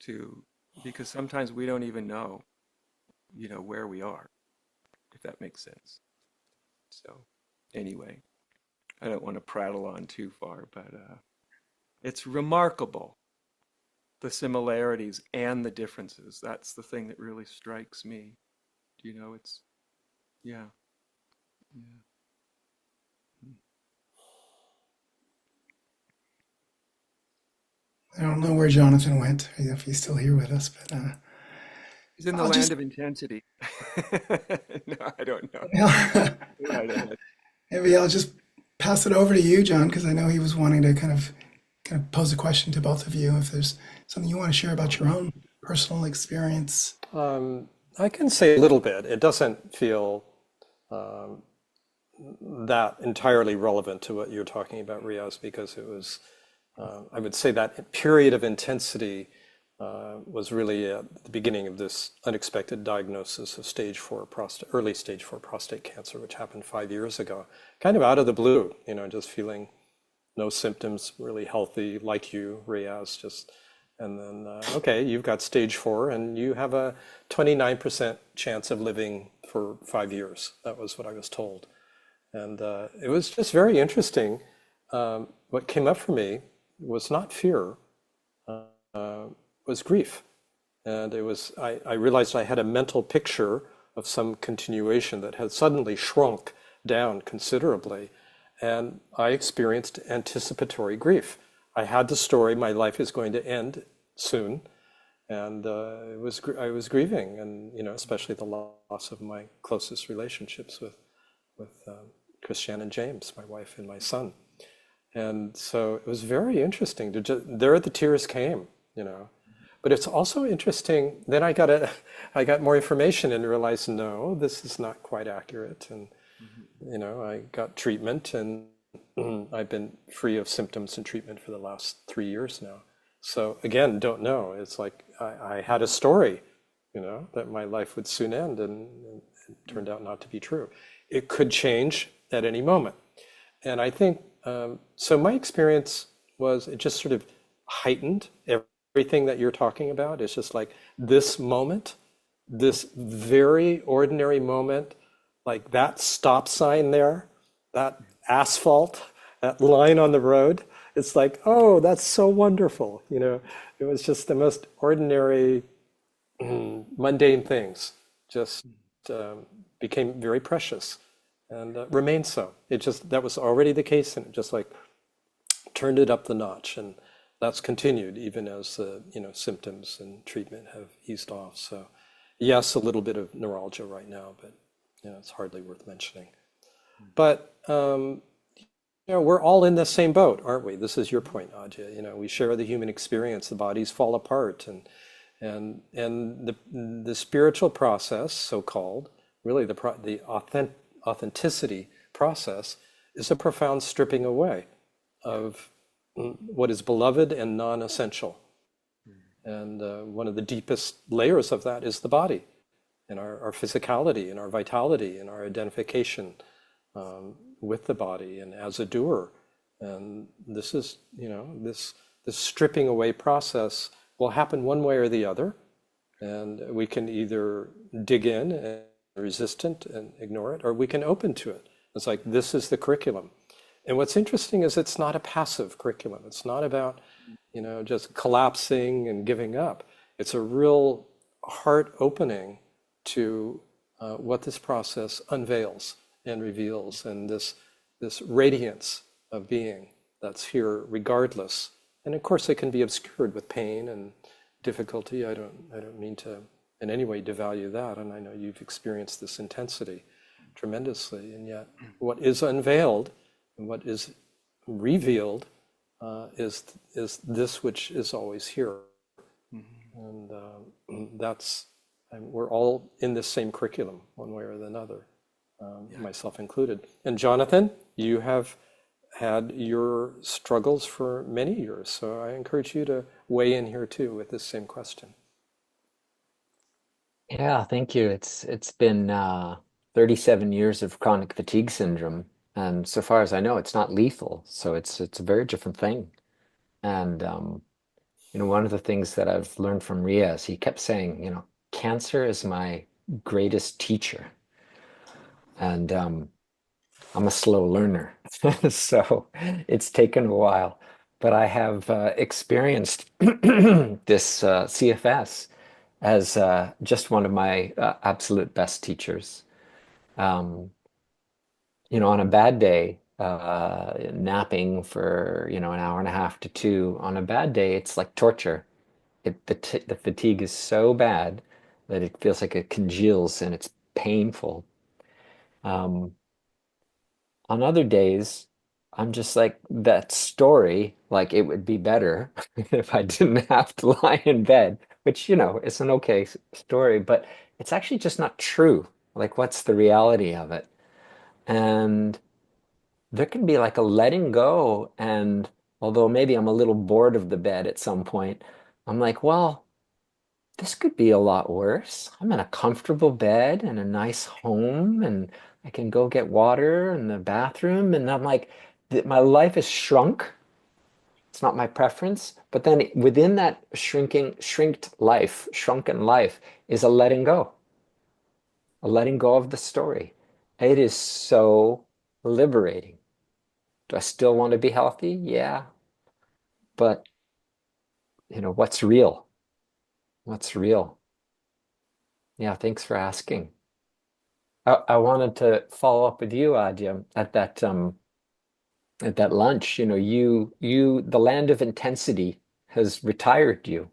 to because sometimes we don't even know, where we are, if that makes sense. So anyway, I don't want to prattle on too far, but it's remarkable the similarities and the differences. That's the thing that really strikes me. It's yeah, yeah. I don't know where Jonathan went, if he's still here with us, but He's in the I'll land just of intensity. No, I don't know. Go right ahead. maybe I'll just pass it over to you, John, because I know he was wanting to kind of pose a question to both of you. If there's something you want to share about your own personal experience. Um, I can say a little bit. It doesn't feel that entirely relevant to what you're talking about, Riaz, because it was, I would say that period of intensity was really at the beginning of this unexpected diagnosis of early stage 4 prostate cancer, which happened 5 years ago, kind of out of the blue, just feeling no symptoms, really healthy, like you, Riaz, and then, okay, you've got stage 4 and you have a 29% chance of living for 5 years. That was what I was told. And it was just very interesting. What came up for me was not fear, was grief. And I realized I had a mental picture of some continuation that had suddenly shrunk down considerably. And I experienced anticipatory grief. I had the story, my life is going to end soon. And I was grieving, and especially the loss of my closest relationships with Christiane and James, my wife and my son. And so it was very interesting there the tears came. But it's also interesting. Then I got more information and realized, no, this is not quite accurate. And I got treatment, and I've been free of symptoms and treatment for the last 3 years now. So again, don't know. It's like I had a story, that my life would soon end, and it turned out not to be true. It could change at any moment. And I think, so my experience was it just sort of heightened everything that you're talking about. It's just like this moment, this very ordinary moment, like that stop sign there, that asphalt, that line on the road. It's like, oh, that's so wonderful. It was just the most ordinary, mundane things just became very precious and remained so. That was already the case, and it just like turned it up the notch. And that's continued even as symptoms and treatment have eased off. So yes, a little bit of neuralgia right now, but it's hardly worth mentioning. But we're all in the same boat, aren't we? This is your point, Adya. We share the human experience. The bodies fall apart, and the spiritual process, so-called, really the authenticity process, is a profound stripping away of what is beloved and non-essential. And one of the deepest layers of that is the body, and our physicality, and our vitality, and our identification with the body and as a doer. And this is, this stripping away process will happen one way or the other. And we can either dig in and resistant and ignore it, or we can open to it. It's like, this is the curriculum. And what's interesting is it's not a passive curriculum. It's not about, just collapsing and giving up. It's a real heart opening to what this process unveils and reveals, and this radiance of being that's here regardless. And of course, it can be obscured with pain and difficulty. I don't mean to in any way devalue that, and I know you've experienced this intensity tremendously. And yet, what is unveiled and what is revealed is this which is always here. And we're all in this same curriculum, one way or another, myself included. And Jonathan, you have had your struggles for many years, so I encourage you to weigh in here too with this same question. Yeah, thank you. It's been 37 years of chronic fatigue syndrome, and so far as I know, it's not lethal. So it's a very different thing. And one of the things that I've learned from Riyaz, he kept saying, cancer is my greatest teacher, and I'm a slow learner, so it's taken a while. But I have experienced this CFS as just one of my absolute best teachers. Um, on a bad day, napping for, an hour and a half to two, on a bad day, it's like torture. The fatigue is so bad that it feels like it congeals and it's painful. Um, on other days, I'm just like that story, like it would be better if I didn't have to lie in bed, which, it's an okay story, but it's actually just not true. Like, what's the reality of it? And there can be like a letting go. And although maybe I'm a little bored of the bed at some point, I'm like, well, this could be a lot worse. I'm in a comfortable bed and a nice home, and I can go get water in the bathroom. And I'm like, my life is shrunk. It's not my preference. But then within that shrunken life is a letting go of the story. It is so liberating. Do I still want to be healthy? Yeah. But, what's real? What's real? Yeah, thanks for asking. I wanted to follow up with you, Adya, at that lunch. The land of intensity has retired you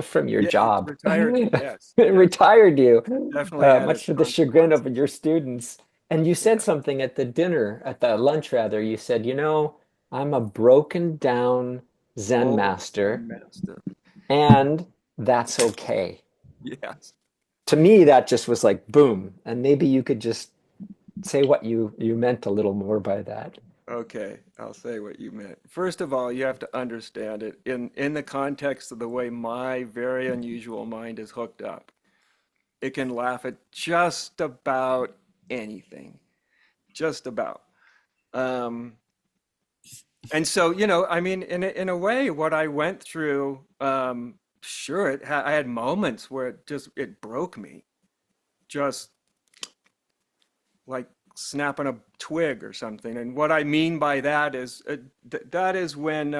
from your Yeah, it's job. retired me. Yes, It yes, retired you, definitely had much its to the chagrin of consequences. your students. And you said Yeah. something at the lunch rather. You said, I'm a broken down Zen Old master, Zen master. and that's okay. Yes. To me, that just was like boom. And maybe you could just say what you meant a little more by that. Okay, I'll say what you meant. First of all, you have to understand it in the context of the way my very unusual mind is hooked up. It can laugh at just about anything, just about. Um, and so, I mean, in a way, what I went through, sure, I had moments where it broke me, just like snapping a twig or something. And what I mean by that is that is when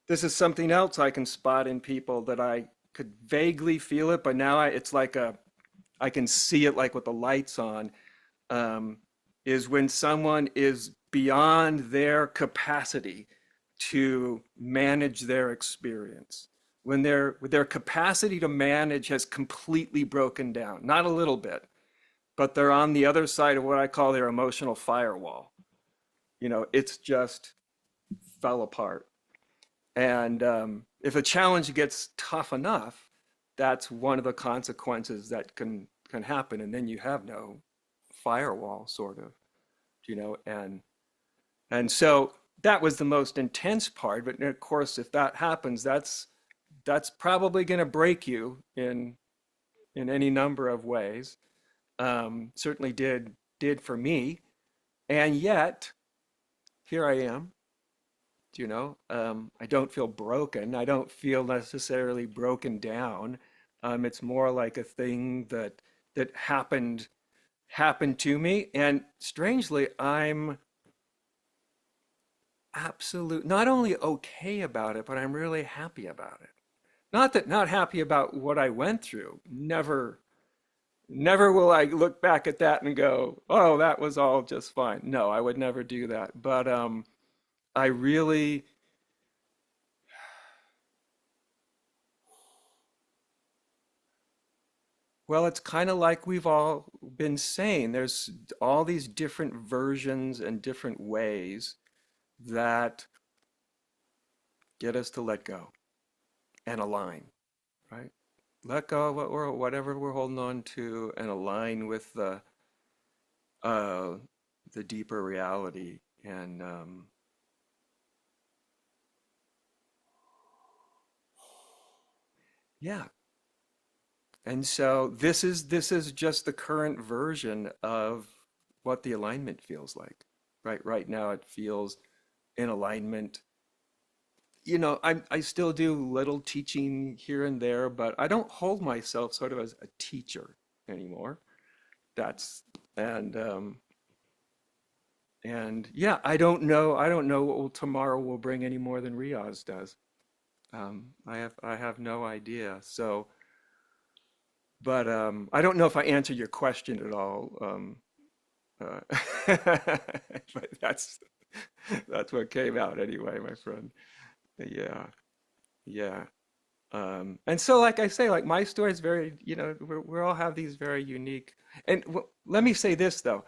this is something else I can spot in people that I could vaguely feel it, but now it's like I can see it like with the lights on. Um, is when someone is beyond their capacity to manage their experience. When their capacity to manage has completely broken down, not a little bit, but they're on the other side of what I call their emotional firewall. It's just fell apart. And if a challenge gets tough enough, that's one of the consequences that can happen, and then you have no firewall, sort of, and so that was the most intense part. But of course, if that happens, that's probably going to break you in any number of ways. Certainly did for me, and yet here I am. I don't feel broken. I don't feel necessarily broken down. It's more like a thing that happened to me, and strangely, I'm not only okay about it, but I'm really happy about it. Not happy about what I went through. Never will I look back at that and go, "Oh, that was all just fine." No, I would never do that. But I really, well, it's kind of like we've all been saying. There's all these different versions and different ways that get us to let go and align, right? Let go of whatever we're holding on to and align with uh, the deeper reality. And yeah, and so this is just the current version of what the alignment feels like. Right now, it feels in alignment. I still do little teaching here and there, but I don't hold myself sort of as a teacher anymore. That's and yeah, I don't know what tomorrow will bring any more than Riyaz does. I have no idea. So, but I don't know if I answered your question at all. Uh, but that's what came out anyway, my friend. Yeah, yeah. And so, like I say, like my story is very, we all have these very unique. And let me say this though.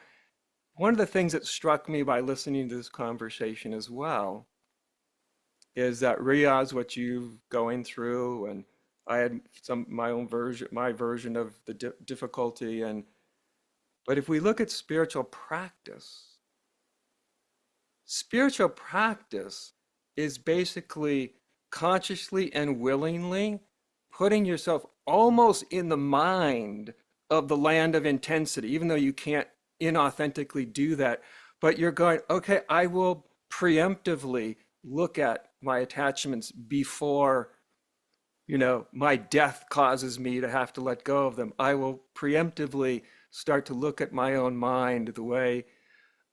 One of the things that struck me by listening to this conversation as well is that Riyaz, what you going through, and I had my version of the difficulty, and but if we look at spiritual practice is basically consciously and willingly putting yourself almost in the mind of the land of intensity, even though you can't inauthentically do that. But you're going, okay, I will preemptively look at my attachments before, my death causes me to have to let go of them. I will preemptively start to look at my own mind the way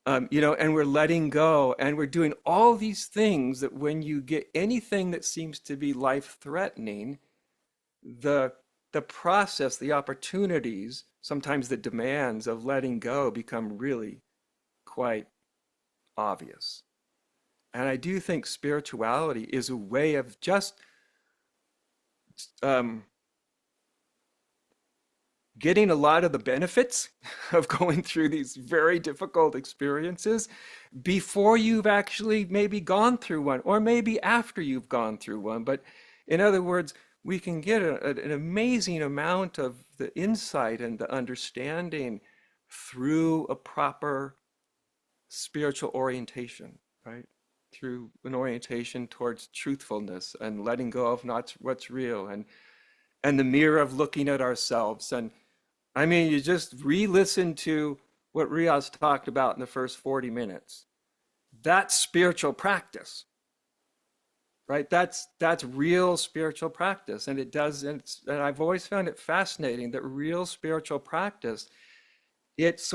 and we're letting go and we're doing all these things that when you get anything that seems to be life threatening, the process, the opportunities, sometimes the demands of letting go become really quite obvious. And I do think spirituality is a way of just um, getting a lot of the benefits of going through these very difficult experiences before you've actually maybe gone through one, or maybe after you've gone through one. But in other words, we can get an amazing amount of the insight and the understanding through a proper spiritual orientation, right? Through an orientation towards truthfulness and letting go of not what's real, and the mirror of looking at ourselves. And I mean, you just re-listen to what Riyaz talked about in the first 40 minutes. That's spiritual practice, right? That's real spiritual practice. And it does, and I've always found it fascinating that real spiritual practice, it's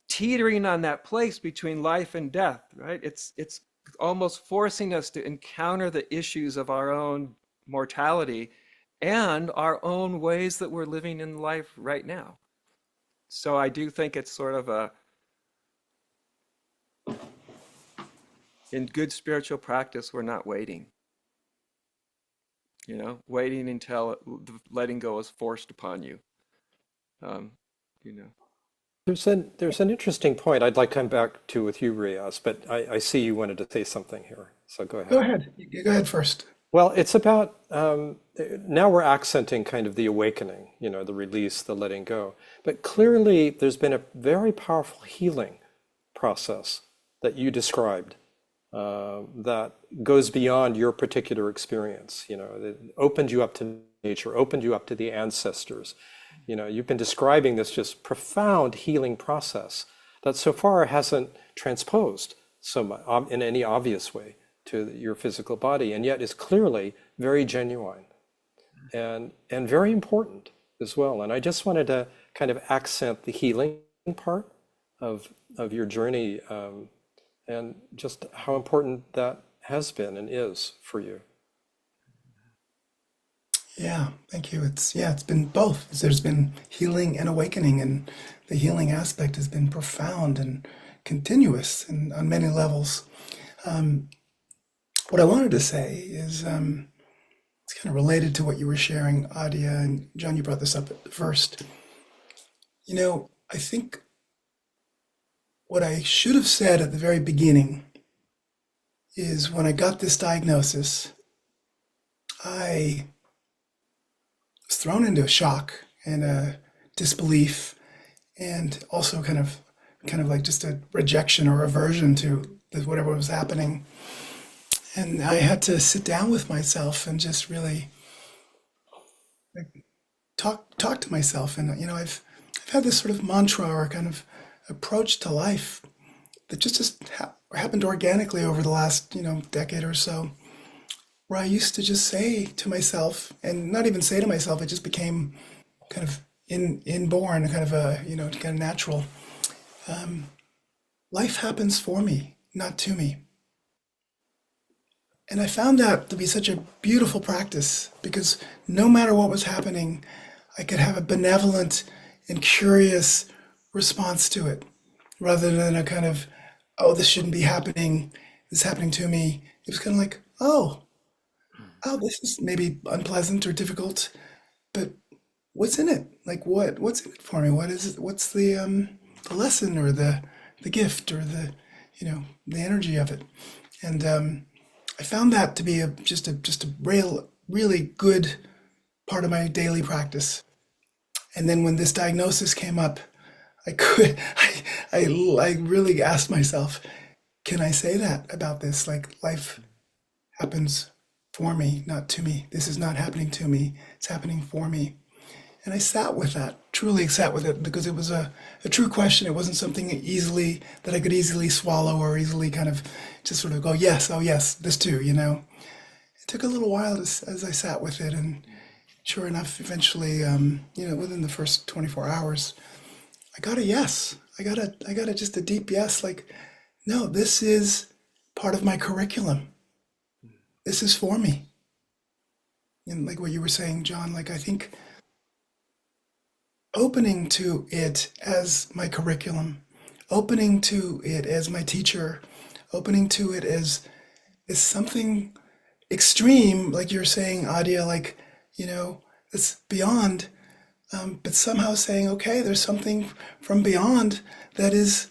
teetering on that place between life and death, right? It's almost forcing us to encounter the issues of our own mortality and our own ways that we're living in life right now. So I do think it's sort of in good spiritual practice, we're not waiting, waiting until the letting go is forced upon you. Um, you know. There's an interesting point I'd like to come back to with you, Riaz, but I see you wanted to say something here, so go Go ahead. ahead. You go ahead first. Well, it's about now we're accenting kind of the awakening, the release, the letting go. But clearly, there's been a very powerful healing process that you described that goes beyond your particular experience. That opened you up to nature, opened you up to the ancestors. You've been describing this just profound healing process that so far hasn't transposed so much in any obvious way to your physical body, and yet is clearly very genuine and very important as well. And I just wanted to kind of accent the healing part of your journey, and just how important that has been and is for you. Yeah, thank you. It's been both. There's been healing and awakening, and the healing aspect has been profound and continuous and on many levels. What I wanted to say is it's kind of related to what you were sharing, Adia, and John, you brought this up at first. I think what I should have said at the very beginning is when I got this diagnosis, I was thrown into a shock and a disbelief, and also kind of like just a rejection or aversion to whatever was happening. And I had to sit down with myself and just really like, talk to myself. And I've had this sort of mantra or kind of approach to life that just happened organically over the last decade or so, where I used to just say to myself, and not even say to myself, it just became kind of inborn, kind of kind of natural. Life happens for me, not to me. And I found that to be such a beautiful practice because no matter what was happening, I could have a benevolent and curious response to it rather than a kind of, oh, this shouldn't be happening, this is happening to me. It was kind of like, oh, oh, this is maybe unpleasant or difficult, but what's in it? Like what's in it for me? What is it? What's the lesson or the gift or the energy of it? And I found that to be just a really good part of my daily practice. And then when this diagnosis came up, I could I really asked myself, can I say that about this? Like life happens for me, not to me. This is not happening to me. It's happening for me. And I sat with that, truly sat with it because it was a true question. It wasn't something that I could easily swallow or easily kind of just sort of go, yes, oh yes, this too. It took a little while as I sat with it, and sure enough, eventually, within the first 24 hours, I got a yes. I got a just a deep yes. Like, no, this is part of my curriculum. This is for me. And like what you were saying, John, like I think opening to it as my curriculum, opening to it as my teacher, opening to it as something extreme, like you're saying, Adia, like, it's beyond, but somehow saying, okay, there's something from beyond that is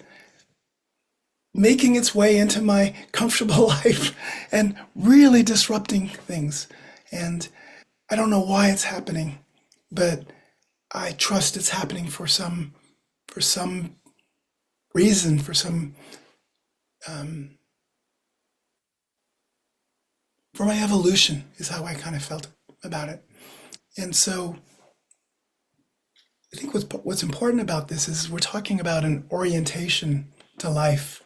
making its way into my comfortable life and really disrupting things. And I don't know why it's happening, but I trust it's happening for some reason, um, for my evolution is how I kind of felt about it. And so I think what's important about this is we're talking about an orientation to life,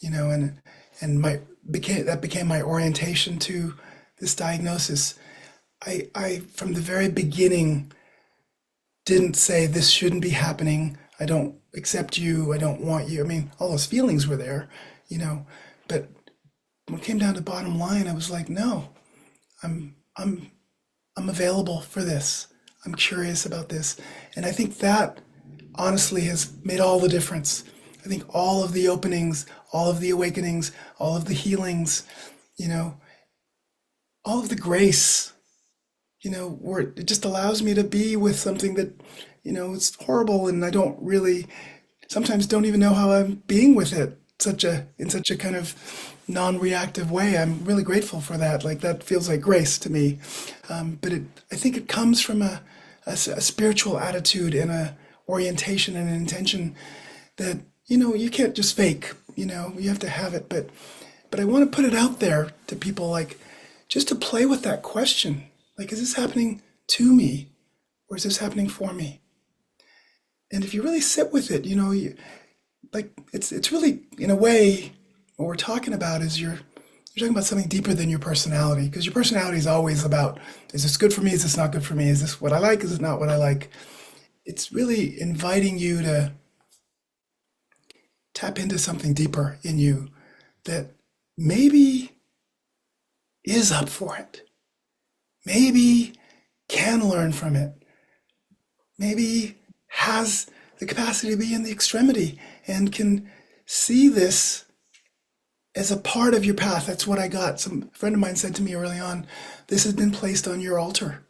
and that became my orientation to this diagnosis. I from the very beginning didn't say this shouldn't be happening. I don't accept you. I don't want you. I mean, all those feelings were there, you know, but when it came down to bottom line, I was like, no, I'm I'm I'm available for this. I'm curious about this. And I think that honestly has made all the difference. I think all of the openings, all of the awakenings, all of the healings, you know, all of the grace, where it just allows me to be with something that, it's horrible and I don't really sometimes don't even know how I'm being with it in such a kind of non-reactive way. I'm really grateful for that. Like that feels like grace to me. But I think it comes from a spiritual attitude and a orientation and an intention that you can't just fake. You have to have it. But I want to put it out there to people, like just to play with that question. Like, is this happening to me, or is this happening for me? And if you really sit with it, like it's really, in a way, what we're talking about is you're talking about something deeper than your personality, because your personality is always about, is this good for me, is this not good for me, is this what I like, is it not what I like. It's really inviting you to tap into something deeper in you that maybe is up for it, maybe can learn from it, maybe has the capacity to be in the extremity and can see this as a part of your path. That's what I got. Some friend of mine said to me early on, this has been placed on your altar.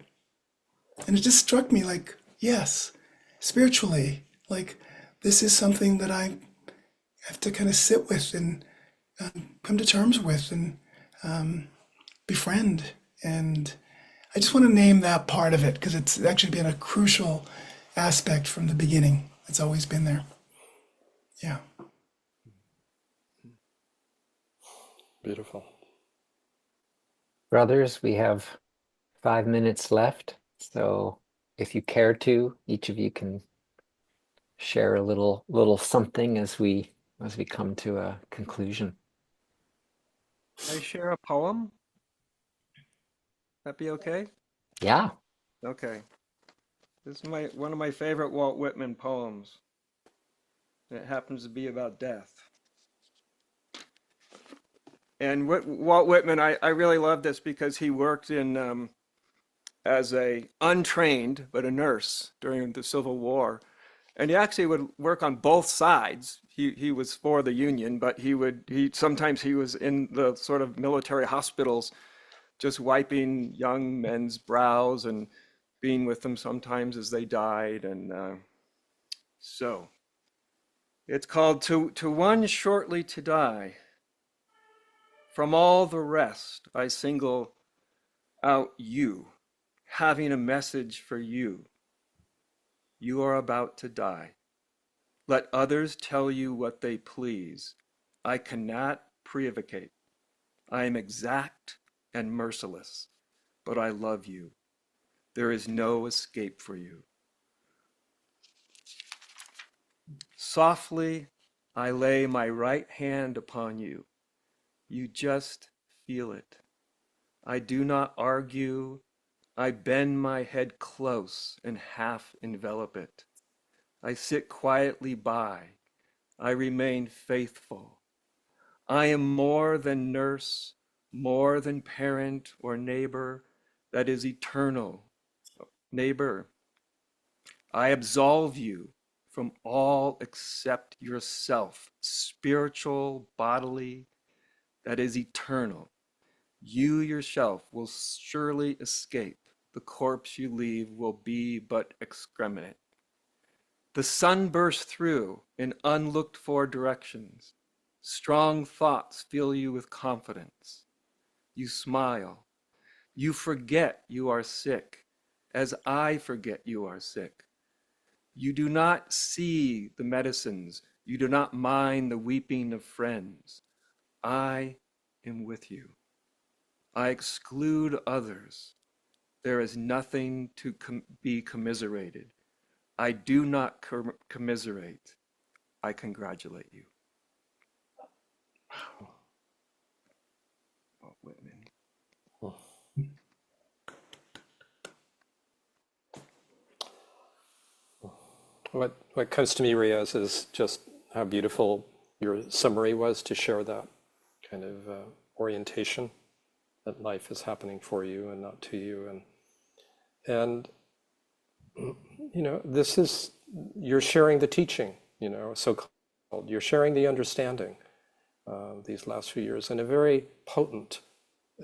And it just struck me like, yes, spiritually, like this is something that I have to kind of sit with and come to terms with and befriend. And I just want to name that part of it because it's actually been a crucial aspect from the beginning. It's always been there. Yeah. Beautiful. Brothers, we have 5 minutes left. So if you care to, each of you can share a little something as we come to a conclusion. I share a poem. That be okay? Yeah. Okay. This is one of my favorite Walt Whitman poems. It happens to be about death. And Walt Whitman, I really love this because he worked in as a untrained but a nurse during the Civil War, and he actually would work on both sides. He was for the Union, but he sometimes he was in the sort of military hospitals just wiping young men's brows and being with them sometimes as they died. And so it's called to one shortly to die. From all the rest, I single out you, having a message for you. You are about to die. Let others tell you what they please. I cannot prevaricate. I am exact and merciless, but I love you. There is no escape for you. Softly, I lay my right hand upon you. You just feel it. I do not argue. I bend my head close and half envelop it. I sit quietly by. I remain faithful. I am more than nurse, more than parent or neighbor that is eternal. Neighbor, I absolve you from all except yourself, spiritual, bodily, that is eternal. You yourself will surely escape. The corpse you leave will be but excrement. The sun bursts through in unlooked for directions. Strong thoughts fill you with confidence. You smile. You forget you are sick, as I forget you are sick. You do not see the medicines. You do not mind the weeping of friends. I am with you. I exclude others. There is nothing to be commiserated. I do not commiserate. I congratulate you. Oh, Whitman. What comes to me, Riyaz, is just how beautiful your summary was to share that kind of orientation that life is happening for you and not to you, and this is, you're sharing the teaching, so called. You're sharing the understanding these last few years in a very potent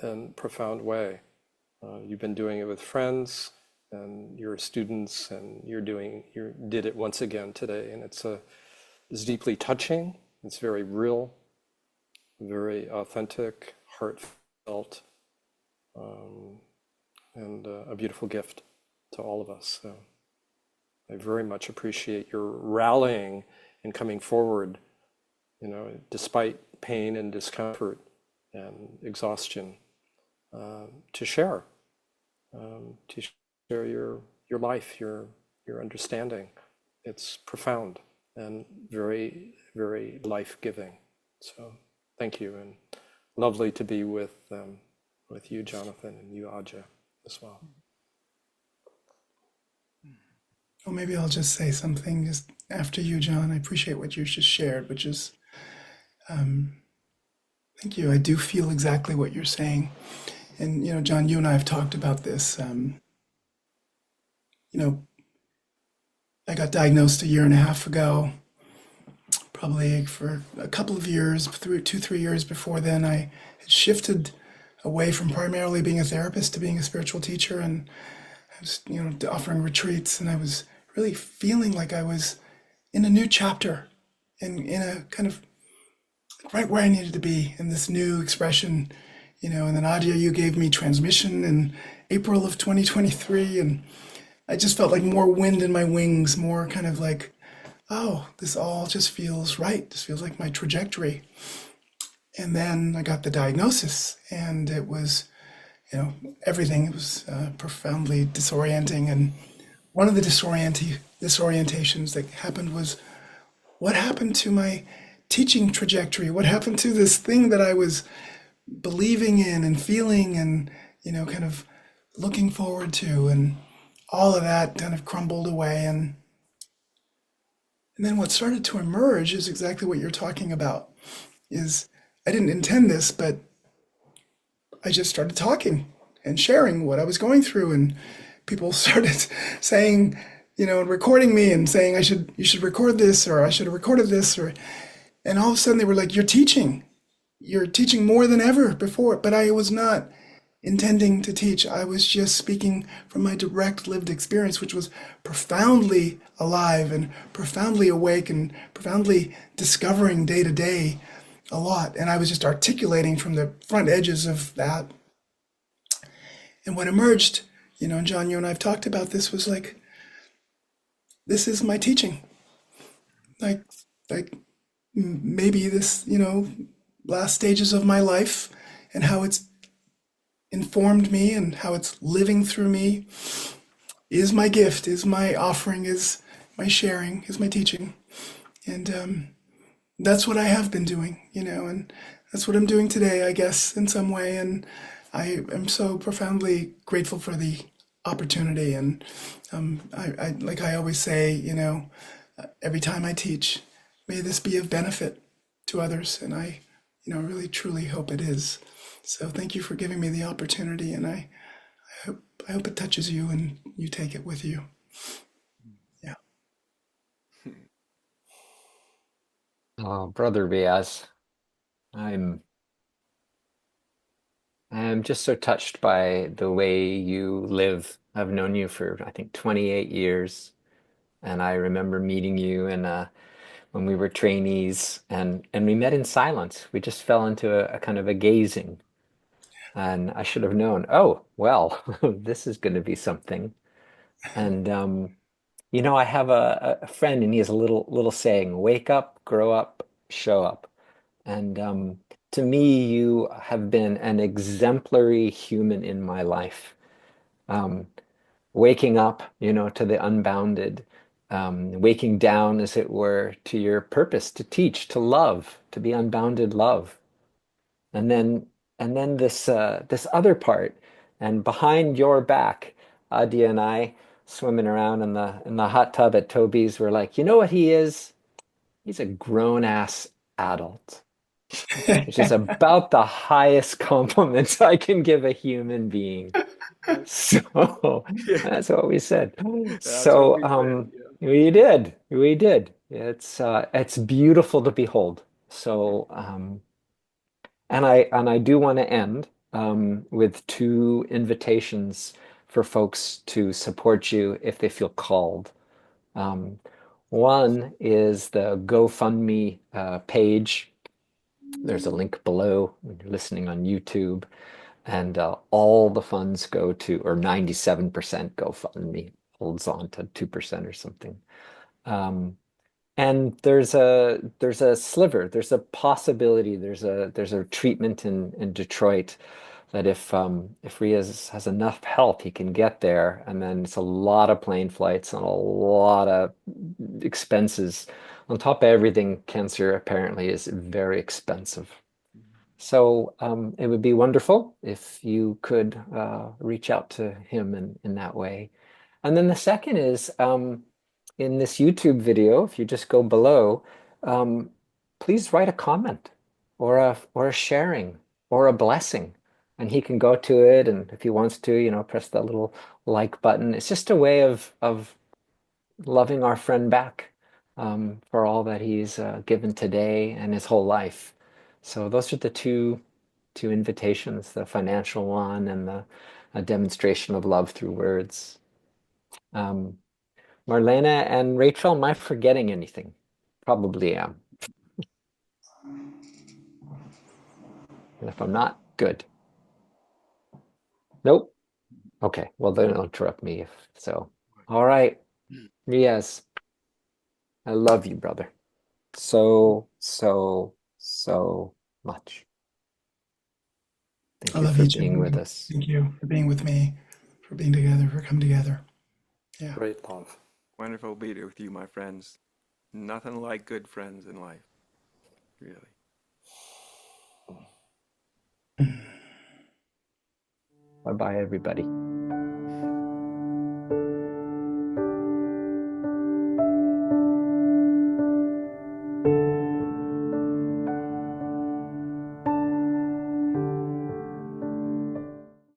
and profound way. You've been doing it with friends and your students, and you did it once again today, and it's deeply touching. It's very real, very authentic, heartfelt, and a beautiful gift to all of us. So I very much appreciate your rallying and coming forward, despite pain and discomfort and exhaustion, to share your life, your understanding. It's profound and very, very life-giving. So thank you, and lovely to be with you, Jonathan, and you, Adya, as well. Well, maybe I'll just say something just after you, John. I appreciate what you just shared, which is, thank you. I do feel exactly what you're saying. And, John, you and I have talked about this. I got diagnosed a year and a half ago, probably for a couple of years, 3 years before then. I had shifted away from primarily being a therapist to being a spiritual teacher, and I was, offering retreats, and I was really feeling like I was in a new chapter, in a kind of right where I needed to be in this new expression, and then Adya, you gave me transmission in April of 2023, and I just felt like more wind in my wings, more kind of like, oh, this all just feels right. This feels like my trajectory. And then I got the diagnosis, and it was, everything. It was profoundly disorienting. And one of the disorientations that happened was, what happened to my teaching trajectory? What happened to this thing that I was believing in and feeling and, kind of looking forward to? And all of that kind of crumbled away. And then what started to emerge is exactly what you're talking about. Is I didn't intend this, but I just started talking and sharing what I was going through, and people started saying, and recording me and saying you should record this, or I should have recorded this, and all of a sudden they were like, you're teaching more than ever before. But I was not intending to teach. I was just speaking from my direct lived experience, which was profoundly alive and profoundly awake and profoundly discovering day to day a lot. And I was just articulating from the front edges of that. And what emerged, and John, you and I have talked about this, was like, this is my teaching. Like, like maybe this, last stages of my life and how it's informed me and how it's living through me is my gift, is my offering, is my sharing, is my teaching. And that's what I have been doing, and that's what I'm doing today, I guess, in some way. And I am so profoundly grateful for the opportunity. And like I always say, every time I teach, may this be of benefit to others. And I, really truly hope it is. So thank you for giving me the opportunity. And I hope it touches you and you take it with you. Yeah. Oh, Brother Riaz, I'm I'm just so touched by the way you live. I've known you for, I think, 28 years, and I remember meeting you when we were trainees, and we met in silence. We just fell into a kind of a gazing, and I should have known, oh, well, this is going to be something. And I have a friend, and he has a little saying, "Wake up, grow up, show up." And to me, you have been an exemplary human in my life. Um, Waking up, to the unbounded, waking down, as it were, to your purpose, to teach, to love, to be unbounded love. And then this other part, and behind your back, Adia and I swimming around in the hot tub at Toby's, we're like, you know what he is? He's a grown ass adult, which is about the highest compliment I can give a human being. So Yeah, that's what we said. that's what So we said. Yeah. we did. It's beautiful to behold. So and I do want to end with two invitations for folks to support you if they feel called. Um, One is the GoFundMe page. There's a link below when you're listening on YouTube, and all the funds go to, or 97% GoFundMe holds on to 2% or something. Um, and there's a sliver, there's a possibility, there's a treatment in Detroit that if Riyaz has enough health, he can get there. And then it's a lot of plane flights and a lot of expenses. On top of everything, cancer apparently is very expensive. So it would be wonderful if you could reach out to him in that way. And then the second is in this YouTube video, if you just go below, um, please write a comment or a sharing or a blessing. And he can go to it, and if he wants to, press that little like button. It's just a way of loving our friend back for all that he's given today and his whole life. So those are the two invitations, the financial one and the a demonstration of love through words. Um, Marlena and Rachel, am I forgetting anything? Probably am. And if I'm not, good. Nope. Okay. Well, then it'll interrupt me if so. All right. Yes. I love you, brother. So, so, so much. I Thank you love for you being with too. us. Thank you for being with me, for being together, for coming together. Yeah. Great love. Wonderful to be with you, my friends. Nothing like good friends in life, really. Bye bye, everybody.